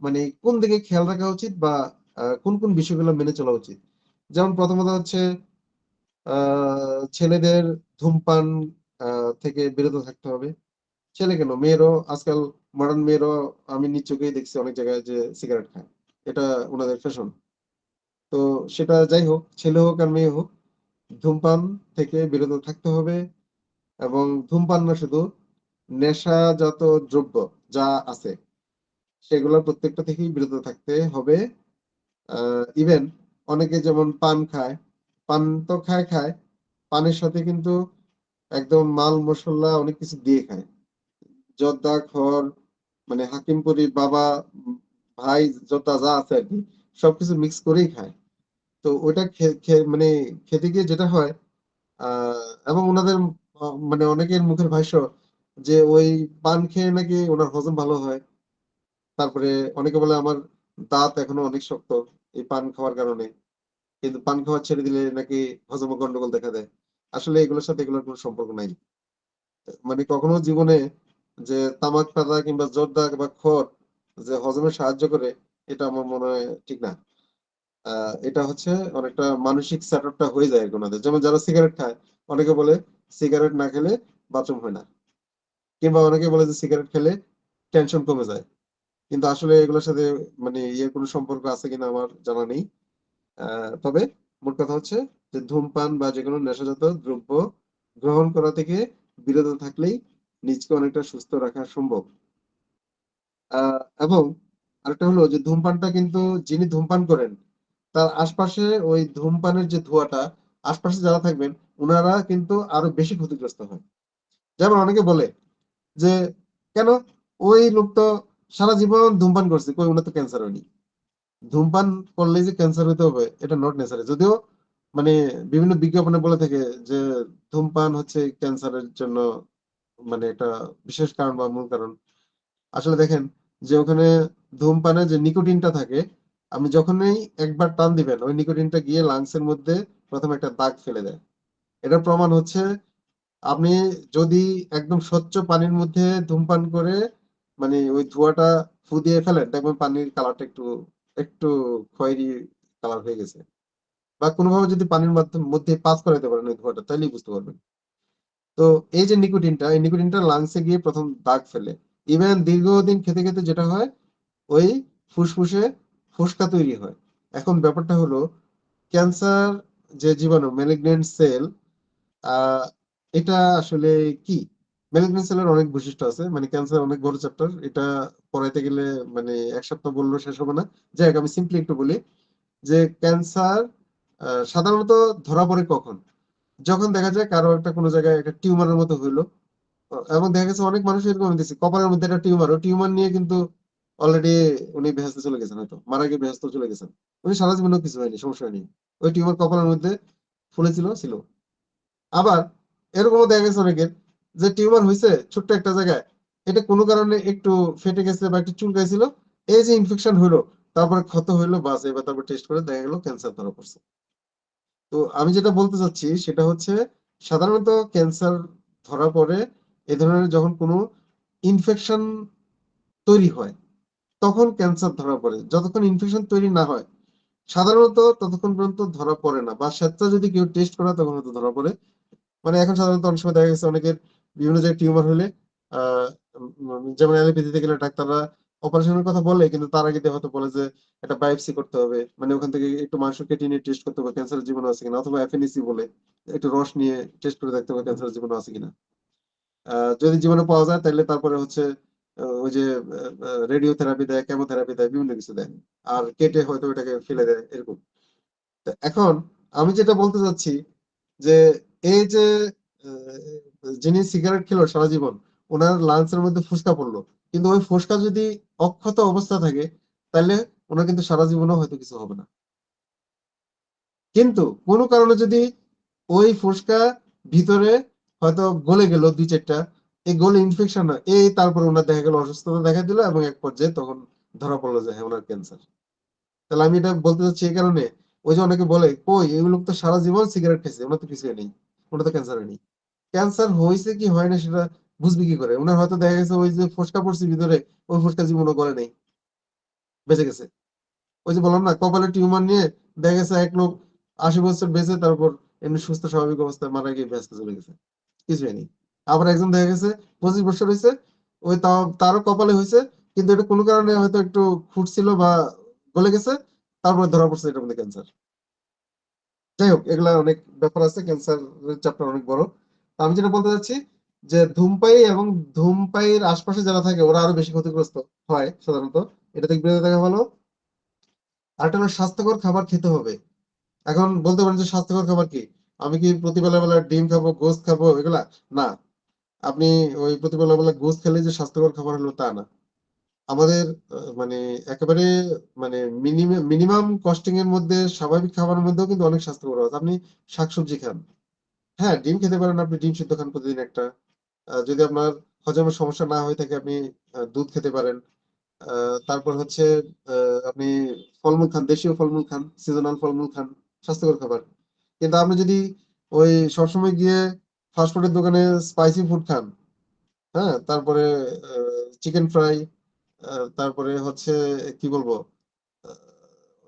মানে কোন দিকে খেয়াল রাখা উচিত বা কোন কোন বিষয়গুলো মেনে চলা উচিত। যেমন প্রথমত হচ্ছে ছেলেদের ধূমপান থেকে বিরত থাকতে হবে। ছেলে কেন, মেয়েরও আজকাল, মডার্ন মেয়েরও আমি নিজ চোখেই দেখছি অনেক জায়গায় যে সিগারেট খায়, এটা ওনাদের ফ্যাশন। তো সেটা যাই হোক, ছেলে হোক আর মেয়ে হোক, ধূমপান থেকে বিরত থাকতে হবে। এবং ধূমপান না শুধু, নেশাজাত দ্রব্য যা আছে সেগুলো প্রত্যেকটা থেকেই বিরত থাকতে হবে। ইভেন অনেকে যেমন পান খায়, পান তো খায় খায়, পানের সাথে কিন্তু একদম মাল মশলা অনেক কিছু দিয়ে খায়। জর্দা, খড়, মানে হাকিমপুরি বাবা, ভাই, জর্দা যা আছে আর কি, সবকিছু মিক্স করেই খায়। তো ওইটা মানে খেতে গিয়ে যেটা হয়, এবং ওনাদের মানে অনেকের মুখের ভাষ্য যে ওই পান খেয়ে নাকি ওনার হজম ভালো হয়। তারপরে অনেকে বলে আমার দাঁত এখনো অনেক শক্ত এই পান খাওয়ার কারণে, কিন্তু পান খাওয়া ছেড়ে দিলে নাকি হজমে গন্ডগোল দেখা দেয়। আসলে এগুলোর সাথে এগুলোর কোনো সম্পর্ক নাই। মানে কখনো জীবনে যে তামাক পাতা কিংবা জর্দা বা খড় যে হজমে সাহায্য করে, এটা আমার মনে হয় ঠিক না। এটা হচ্ছে অনেকটা মানসিক সেটআপটা হয়ে যায় আর কি ওনাদের। যেমন যারা সিগারেট খায়, অনেকে বলে সিগারেট না খেলে বাথরুম হয় না, কিংবা অনেকে বলে যে সিগারেট খেলে টেনশন কমে যায়। কিন্তু আসলে এগুলোর সাথে মানে ইয়ে কোনো সম্পর্ক আছে কিনা আমার জানা নেই। তবে মোট কথা হচ্ছে যে ধূমপান বা যেকোনো নেশাজাত দ্রব্য গ্রহণ করা থেকে বিরত থাকলেই নিজকে অনেকটা সুস্থ রাখা সম্ভব। এবং আরেকটা হলো যে ধূমপানটা কিন্তু, যিনি ধূমপান করেন তার আশপাশে ওই ধূমপানের যে ধোঁয়াটা, আশপাশে যারা থাকবেন ওনারা কিন্তু আরো বেশি ক্ষতিগ্রস্ত হয়। যেমন অনেকে বলে যে কেন, ওই লোক তো সারা জীবন ধূমপান করছে, কই ওনার তো ক্যান্সার হয়নি। ধূমপান করলে যে ক্যান্সার হতে হবে এটা নট নেসারি, যদিও মানে বিভিন্ন বিজ্ঞাপনে বলে থাকে যে ধূমপান হচ্ছে ক্যান্সারের জন্য মানে এটা বিশেষ কারণ বা মূল কারণ। আসলে দেখেন যে ওখানে ধূমপানে যে নিকোটিনটা থাকে, আপনি যখনই একবার টান দিবেন ওই নিকোটিনটা গিয়ে লাংসের মধ্যে প্রথমে একটা দাগ ফেলে দেয়। এটার প্রমাণ হচ্ছে আপনি যদি একদম স্বচ্ছ পানির মধ্যে ধূমপান করে মানে ওই ধোঁয়াটা ফু দিয়ে ফেলেন, দেখবেন পানির কালারটা একটু একটু খয়েরি কালার হয়ে গেছে। বা কোনোভাবে যদি পানির মধ্যে পাস করাতে পারেন ওই ধোঁয়াটা, তাইলেই বুঝতে পারবেন। তো এই যে নিকোটিনটা, এই নিকোটিনটা লাংসে গিয়ে প্রথম দাগ ফেলে। ইভেন দীর্ঘদিন খেতে খেতে যেটা হয়, ওই ফুসফুসে ফোসকা তৈরি হয়। এখন ব্যাপারটা হলো ক্যান্সার যে জীবাণু ম্যালিগন্যান্ট সেল, আহ এটা আসলে কি? ম্যালিগন্যান্ট সেলের অনেক বৈশিষ্ট্য আছে, মানে ক্যান্সার অনেক বড় চ্যাপ্টার, এটা পড়াইতে গেলে মানে এক সপ্তাহ বললেও শেষ হবে না। যাই হোক, আমি সিম্পলি একটু বলি যে ক্যান্সার সাধারণত ধরা পড়ে কখন, যখন দেখা যায় কারো একটা কোনো জায়গায় একটা টিউমারের মতো হইলো। এবং দেখা গেছে অনেক মানুষ এরকম হইতেছে কপালের মধ্যে একটা টিউমার, ও টিউমার নিয়ে কিন্তু অলরেডি উনি বেহেস্তে চলে গেছেন, হয়তো মারা গিয়ে বেহেস্তে চলে গেছেন। উনি সারা জীবনেও কিছু হয়নি, সমস্যা হয়নি, ওই টিউমার কপালের মধ্যে ফুলেছিল ছিল। আবার এরকমও দেখা গেছে অনেকের যে টিউমার হয়েছে ছোট্ট একটা জায়গায়, এটা কোনো কারণে একটু ফেটে গেছে বা একটু চুলকাইছিল, এই যে ইনফেকশন হইলো, তারপরে ক্ষত হইলো, বাস এবার তারপর টেস্ট করে দেখা গেল ক্যান্সার ধরা পড়ছে। তো আমি যেটা বলতে চাচ্ছি সেটা হচ্ছে সাধারণত ক্যান্সার ধরা পড়ে এ ধরনের যখন কোনো ইনফেকশন তৈরি হয়, তখন ক্যান্সার ধরা পড়ে। যতক্ষণ ইনফেকশন তৈরি না হয় সাধারণত ততক্ষণ পর্যন্ত ধরা পড়ে না, বা স্বেচ্ছা যদি কেউ টেস্ট করে তখন হয়তো ধরা পড়ে। মানে এখন সাধারণত অনেক সময় দেখা গেছে অনেকের বিভিন্ন জায়গায় টিউমার হলে আহ যেমন অ্যালোপ্যাথিতে গেলে ডাক্তাররা অপারেশনের কথা বলে, কিন্তু তার আগে হয়তো বলে যে একটা বায়োপসি করতে হবে, মানে ওখান থেকে একটু মাংস কেটে নিয়ে টেস্ট করতে হবে ক্যান্সারের জীবাণু আছে কিনা, অথবা এফএনএসি বলে একটু রস নিয়ে টেস্ট করে দেখতে হবে ক্যান্সারের জীবাণু আছে কিনা। যদি জীবাণু পাওয়া যায় তাহলে তারপরে হচ্ছে ওই যে রেডিও থেরাপি দেয়, কেমোথেরাপি দেয়, বিভিন্ন কিছু দেয়, আর কেটে হয়তো ওইটাকে ফেলে দেয় এরকম। তো এখন আমি যেটা বলতে চাচ্ছি যে এই যে যিনি সিগারেট খেলো সারা জীবন, ওনার লাংসের মধ্যে ফুসকা পড়লো, কিন্তু ওই ফুসকা যদি অক্ষত অবস্থা থাকে তাহলে ওনার কিন্তু সারা জীবনও হয়তো কিছু হবে না। কিন্তু কোনো কারণে যদি ওই ফুসকা ভিতরে হয়তো গলে গেল দুই চারটা, এই গলে ইনফেকশন হয়, এই তারপর ওনার দেখা গেল অসুস্থতা দেখা দিল, এবং এক পর্যায়ে তখন ধরা পড়লো যে হ্যাঁ ওনার ক্যান্সার। তাহলে আমি এটা বলতে চাচ্ছি এই কারণে, ওই যে অনেকে বলে কই এই লোক তো সারা জীবন সিগারেট খেয়েছে, ওনার তো কিছু নেই, ওনার তো ক্যান্সার হয়নি। ক্যান্সার হয়েছে কি হয় না সেটা বুঝবি কি করে? ওনার হয়তো দেখা গেছে ওই যে ফোসকা পড়ছে ভিতরে, ওই ফোসকা জীবনও গলে নেই, বেঁচে গেছে। ওই যে বললাম না, কপালে টিউমার নিয়ে দেখা গেছে এক লোক 80 বছর বেঁচে তারপর এমনি সুস্থ স্বাভাবিক অবস্থায় মারা গিয়ে ব্যস্ত চলে গেছে, কিছু হয়নি। আবার একজন দেখা গেছে 25 বছর হয়েছে, ওই তাও তারও কপালে হয়েছে, কিন্তু এটা কোনো কারণে হয়তো একটু ফুটছিল বা গলে গেছে, তারপরে ধরা পড়ছে এটার মধ্যে ক্যান্সার। যাই হোক, এগুলা অনেক ব্যাপার আছে, ক্যান্সার চ্যাপ্টার অনেক বড়। তো আমি যেটা বলতে চাচ্ছি যে ধূমপায়ী এবং ধূমপায়ীর আশপাশে যারা থাকে ওরা আরো বেশি ক্ষতিগ্রস্ত হয় সাধারণত। এটা থেকে বিরত থাকা ভালো। আরেকটা হলো স্বাস্থ্যকর খাবার খেতে হবে। এখন বলতে পারেন যে স্বাস্থ্যকর খাবার কি? আমি কি প্রতিবেলা বেলা ডিম খাবো, গোস্ত খাবো, এগুলা না। আপনি ওই প্রতিবেলা বেলা গোস্ত খেলে যে স্বাস্থ্যকর খাবার হলো তা না। আমাদের মানে একেবারে মানে মিনিমাম কস্টিং এর মধ্যে স্বাভাবিক খাবারের মধ্যেও কিন্তু অনেক স্বাস্থ্যকর আছে। আপনি শাকসবজি খান, হ্যাঁ ডিম খেতে পারেন, আপনি ডিম সিদ্ধ খান প্রতিদিন একটা। যদি আপনার হজমের সমস্যা না হয়ে থাকে আপনি দুধ খেতে পারেন। তারপর হচ্ছে আপনি ফলমূল খান, দেশীয় ফলমূল খান, সিজনাল ফলমূল খান, স্বাস্থ্যকর খাবার। কিন্তু আপনি যদি ওই সবসময় গিয়ে ফাস্টফুডের দোকানে স্পাইসি ফুড খান, হ্যাঁ তারপরে চিকেন ফ্রাই, তারপরে হচ্ছে কি বলবো,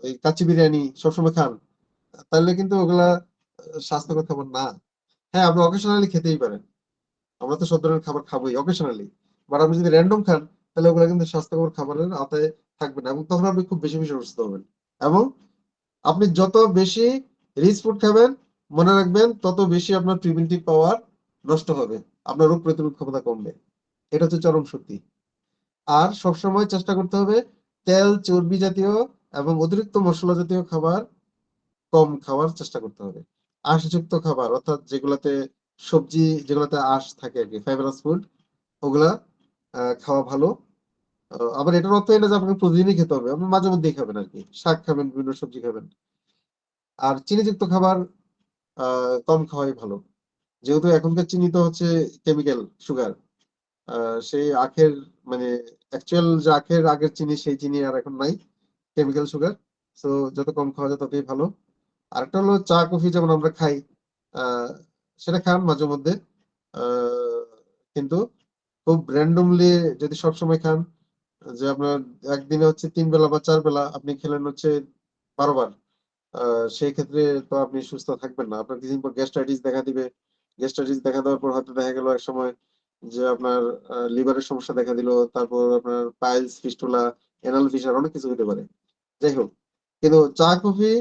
ওই কাচ্চি বিরিয়ানি সবসময় খান, তাহলে কিন্তু ওগুলা স্বাস্থ্যকর খাবার না। হ্যাঁ আপনি অকেশনালি খেতেই পারেন, আমরা তো সব ধরনের খাবার খাবোই অকেশনালি, বাট আপনি যদি র্যান্ডম খান তাহলে ওগুলা কিন্তু স্বাস্থ্যকর খাবারের আওতায় থাকবে না, এবং তখন আপনি খুব বেশি বেশি অসুস্থ হবেন। এবং আপনি যত বেশি রিচ ফুড খাবেন, মনে রাখবেন তত বেশি আপনার প্রিভেন্টিভ পাওয়ার নষ্ট হবে, আপনার রোগ প্রতিরোধ ক্ষমতা কমবে। এটা হচ্ছে চরম সত্যি। আর সবসময় চেষ্টা করতে হবে তেল চর্বি জাতীয় এবং অতিরিক্ত মশলা জাতীয় খাবার কম খাওয়ার চেষ্টা করতে হবে। আঁশযুক্ত খাবার অর্থাৎ যেগুলাতে সবজি, যেগুলাতে আঁশ থাকে আর কি, ফাইবারাস ফুড, ওগুলা খাওয়া ভালো। আবার এটার অর্থ এই না যে আপনাকে প্রতিদিনই খেতে হবে, আপনি মাঝে মধ্যেই খাবেন আর কি, শাক খাবেন, বিভিন্ন সবজি খাবেন। আর চিনিযুক্ত খাবার কম খাওয়াই ভালো, যেহেতু এখনকার চিনি তো হচ্ছে কেমিক্যাল সুগার। সেই আখের মানে অ্যাকচুয়াল যে আখের আগের চিনি সেই চিনি আর এখন নাই, কেমিক্যাল সুগার। সো যত কম খাওয়া যায় ততই ভালো। আরেকটা হলো চা কফি যেমন আমরা খাই, আহ সেটা খান মাঝে মধ্যে, আহ কিন্তু খুব র্যান্ডমলি যদি সবসময় খান, যে আপনার একদিনে হচ্ছে 3 বেলা বা 4 বেলা আপনি খেলেন হচ্ছে 12 বার, সেই ক্ষেত্রে তো আপনি সুস্থ থাকবেন না, আপনার কিছুদিন পর গ্যাস্ট্রাইটিস দেখা দিবে। গ্যাস্ট্রাইটিস দেখা দেওয়ার পর হয়তো দেখা গেল এক সময় যে আপনার লিভারের সমস্যা দেখা দিল, তারপর আপনার পাইলস, ফিস্টুলা, এনাল ফিশার, অনেক কিছু হতে পারে। যাই হোক, কিন্তু চা কফি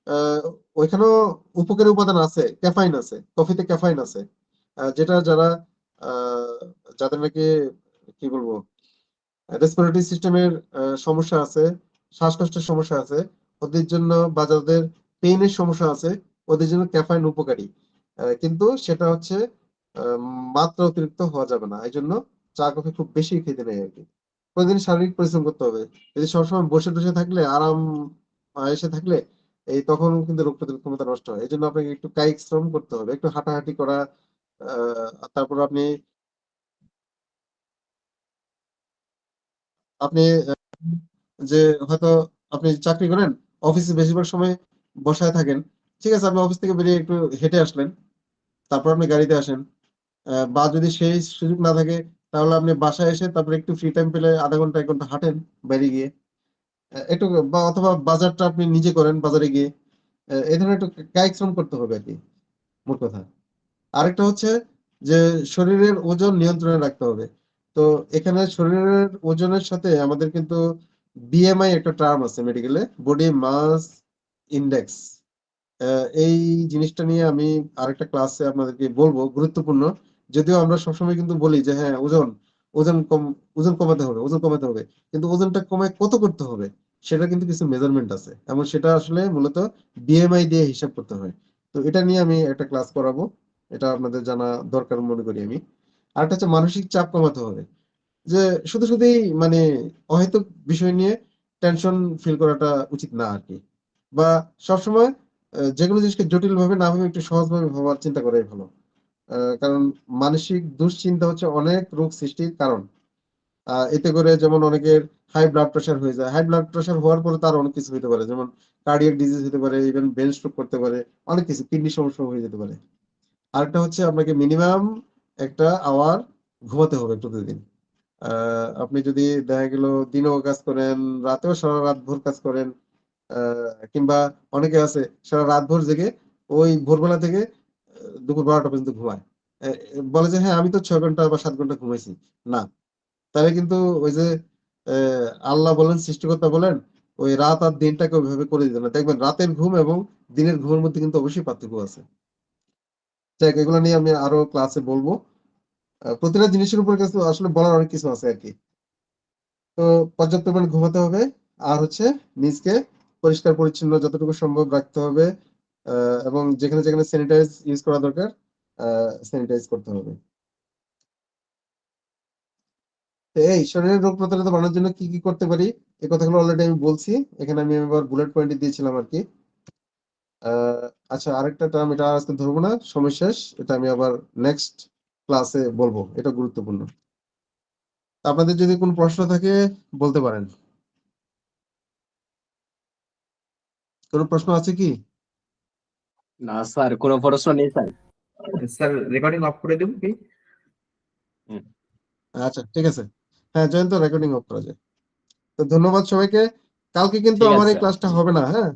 আহ ওইখানেও উপকারী উপাদান আছে, ক্যাফাইন আছে, কফিতে ক্যাফাইন আছে, যেটা যারা আহ যাদের নাকি কি বলবো রেসপিরেটরি সিস্টেমের সমস্যা আছে, শ্বাসকষ্টের সমস্যা আছে, ওদের জন্য বা যাদের পেইনের সমস্যা আছে, ওদের জন্য ক্যাফাইন উপকারী। কিন্তু সেটা হচ্ছে আহ, মাত্রা অতিরিক্ত হওয়া যাবে না, এই জন্য চা কফি খুব বেশি খেতে নেই আর কি। প্রতিদিন শারীরিক পরিশ্রম করতে হবে। যদি সবসময় বসে বসে থাকলে, আরাম এসে থাকলে, এই তখন কিন্তু রোগ প্রতিরোধ ক্ষমতা নষ্ট হয়। এই জন্য আপনাকে একটু কায়িক শ্রম করতে হবে, একটু হাঁটাহাঁটি করা, তারপর আপনি আপনি যে হয়তো আপনি চাকরি করেন, অফিসে বেশিরভাগ সময় বসায় থাকেন, ঠিক আছে আপনি অফিস থেকে বেরিয়ে একটু হেঁটে আসলেন, তারপর আপনি গাড়িতে আসেন। বা যদি সেই সুযোগ না থাকে, তাহলে আপনি বাসায় এসে তারপর একটু ফ্রি টাইম পেলে আধা ঘন্টা 1 ঘন্টা হাঁটেন বাইরে গিয়ে। একটু বা অথবা বাজারটা আপনি নিজে করেন বাজারে গিয়ে। এই ধরনের একটু কায়িক শ্রম করতে হবে আর কি, মোট কথা। আরেকটা হচ্ছে যে শরীরের ওজন নিয়ন্ত্রণে রাখতে হবে। তো এখানে শরীরের ওজনের সাথে আমাদের কিন্তু বিএমআই একটা টার্ম আছে মেডিকেলে, বডি মাস ইন্ডেক্স। এই জিনিসটা নিয়ে আমি আরেকটা ক্লাসে আপনাদেরকে বলবো, গুরুত্বপূর্ণ। যদিও আমরা সবসময় কিন্তু বলি যে হ্যাঁ ওজন, ওজন কম, ওজন কমাতে হবে, ওজন কমাতে হবে, কিন্তু ওজনটা কমে কত করতে হবে সেটা কিন্তু কিছু মেজারমেন্ট আছে, এবং সেটা আসলে মূলত বিএমআই দিয়ে হিসাব করতে হয়। তো এটা নিয়ে আমি একটা ক্লাস করাবো, এটা আপনাদের জানা দরকার মনে করি আমি। আরেকটা হচ্ছে মানসিক চাপ কমাতে হবে, যে শুধু শুধুই মানে অহেতুক বিষয় নিয়ে টেনশন ফিল করাটা উচিত না আর কি। বা সবসময় যেকোনো জিনিসকে জটিল ভাবে না ভেবে একটু সহজ ভাবে ভাবার চিন্তা করাই ভালো। কারণ মানসিক দুশ্চিন্তা হচ্ছে অনেক রোগ সৃষ্টির কারণ। এতে করে যেমন অনেকের হাই ব্লাড প্রেশার হয়ে যায়, হাই ব্লাড প্রেশার হওয়ার পরে তার অনেক কিছু হতে পারে, যেমন কার্ডিয়াক ডিজিজ হতে পারে, ইভেন ব্রেন স্ট্রোক করতে পারে, অনেক কিছু, কিডনি সমস্যা হয়ে যেতে পারে। আরেকটা হচ্ছে আপনাকে মিনিমাম একটা আওয়ার ঘুমাতে হবে প্রতিদিন। আপনি যদি দেখা গেল দিনেও কাজ করেন, রাতেও সারা রাত ভোর কাজ করেন, কিংবা অনেকে আছে সারা রাত ভোর জেগে ওই ভোরবেলা থেকে দুপুর 12টা পর্যন্ত ঘুমায়। আহ, বলে যে হ্যাঁ আমি তো 6 ঘন্টা বা 7 ঘন্টা ঘুমাইছি। না, তাহলে কিন্তু ওই যে আল্লাহ বলেন, সৃষ্টিকর্তা বলেন, ওই রাত আর দিনটাকে ওইভাবে করে দিতে না, দেখবেন রাতের ঘুম এবং দিনের ঘুমের মধ্যে কিন্তু অবশ্যই পার্থক্য আছে। যাক, এগুলো নিয়ে আমি আরো ক্লাসে বলবো। প্রতিটা জিনিসের উপর কিছু আসলে বলার অনেক কিছু আছে আর কি। তো পর্যাপ্ত পরিমাণে ঘুমাতে হবে, আর হচ্ছে নিজকে পরিষ্কার পরিচ্ছন্ন যতটুকু সম্ভব রাখতে হবে। এবং যেখানে যেখানে স্যানিটাইজ ইউজ করা দরকার স্যানিটাইজ করতে হবে। এই শরীরের রোগ প্রতিরোধ বাড়ানোর জন্য কি কি করতে পারি এই কথাগুলো অলরেডি আমি বলছি, এখানে আমি এবার বুলেট পয়েন্টে দিয়েছিলাম আর কি। আচ্ছা, আরেকটা টার্ম, এটা আজকে ধরবো না, সময় শেষ, এটা আমি আবার নেক্সট ক্লাসে বলবো, এটা গুরুত্বপূর্ণ। আপনাদের যদি কোনো প্রশ্ন থাকে বলতে পারেন। কোনো প্রশ্ন আছে কি? না স্যার, কোনো প্রশ্ন নেই স্যার। স্যার রেকর্ডিং অফ করে দেব কি? আচ্ছা ঠিক আছে, হ্যাঁ জয়ন্ত, রেকর্ডিং অফ করা যায়। তো ধন্যবাদ সবাইকে। কালকে কিন্তু ঠিক আছে আমার এই স্যার। ক্লাসটা হবে না, হ্যাঁ।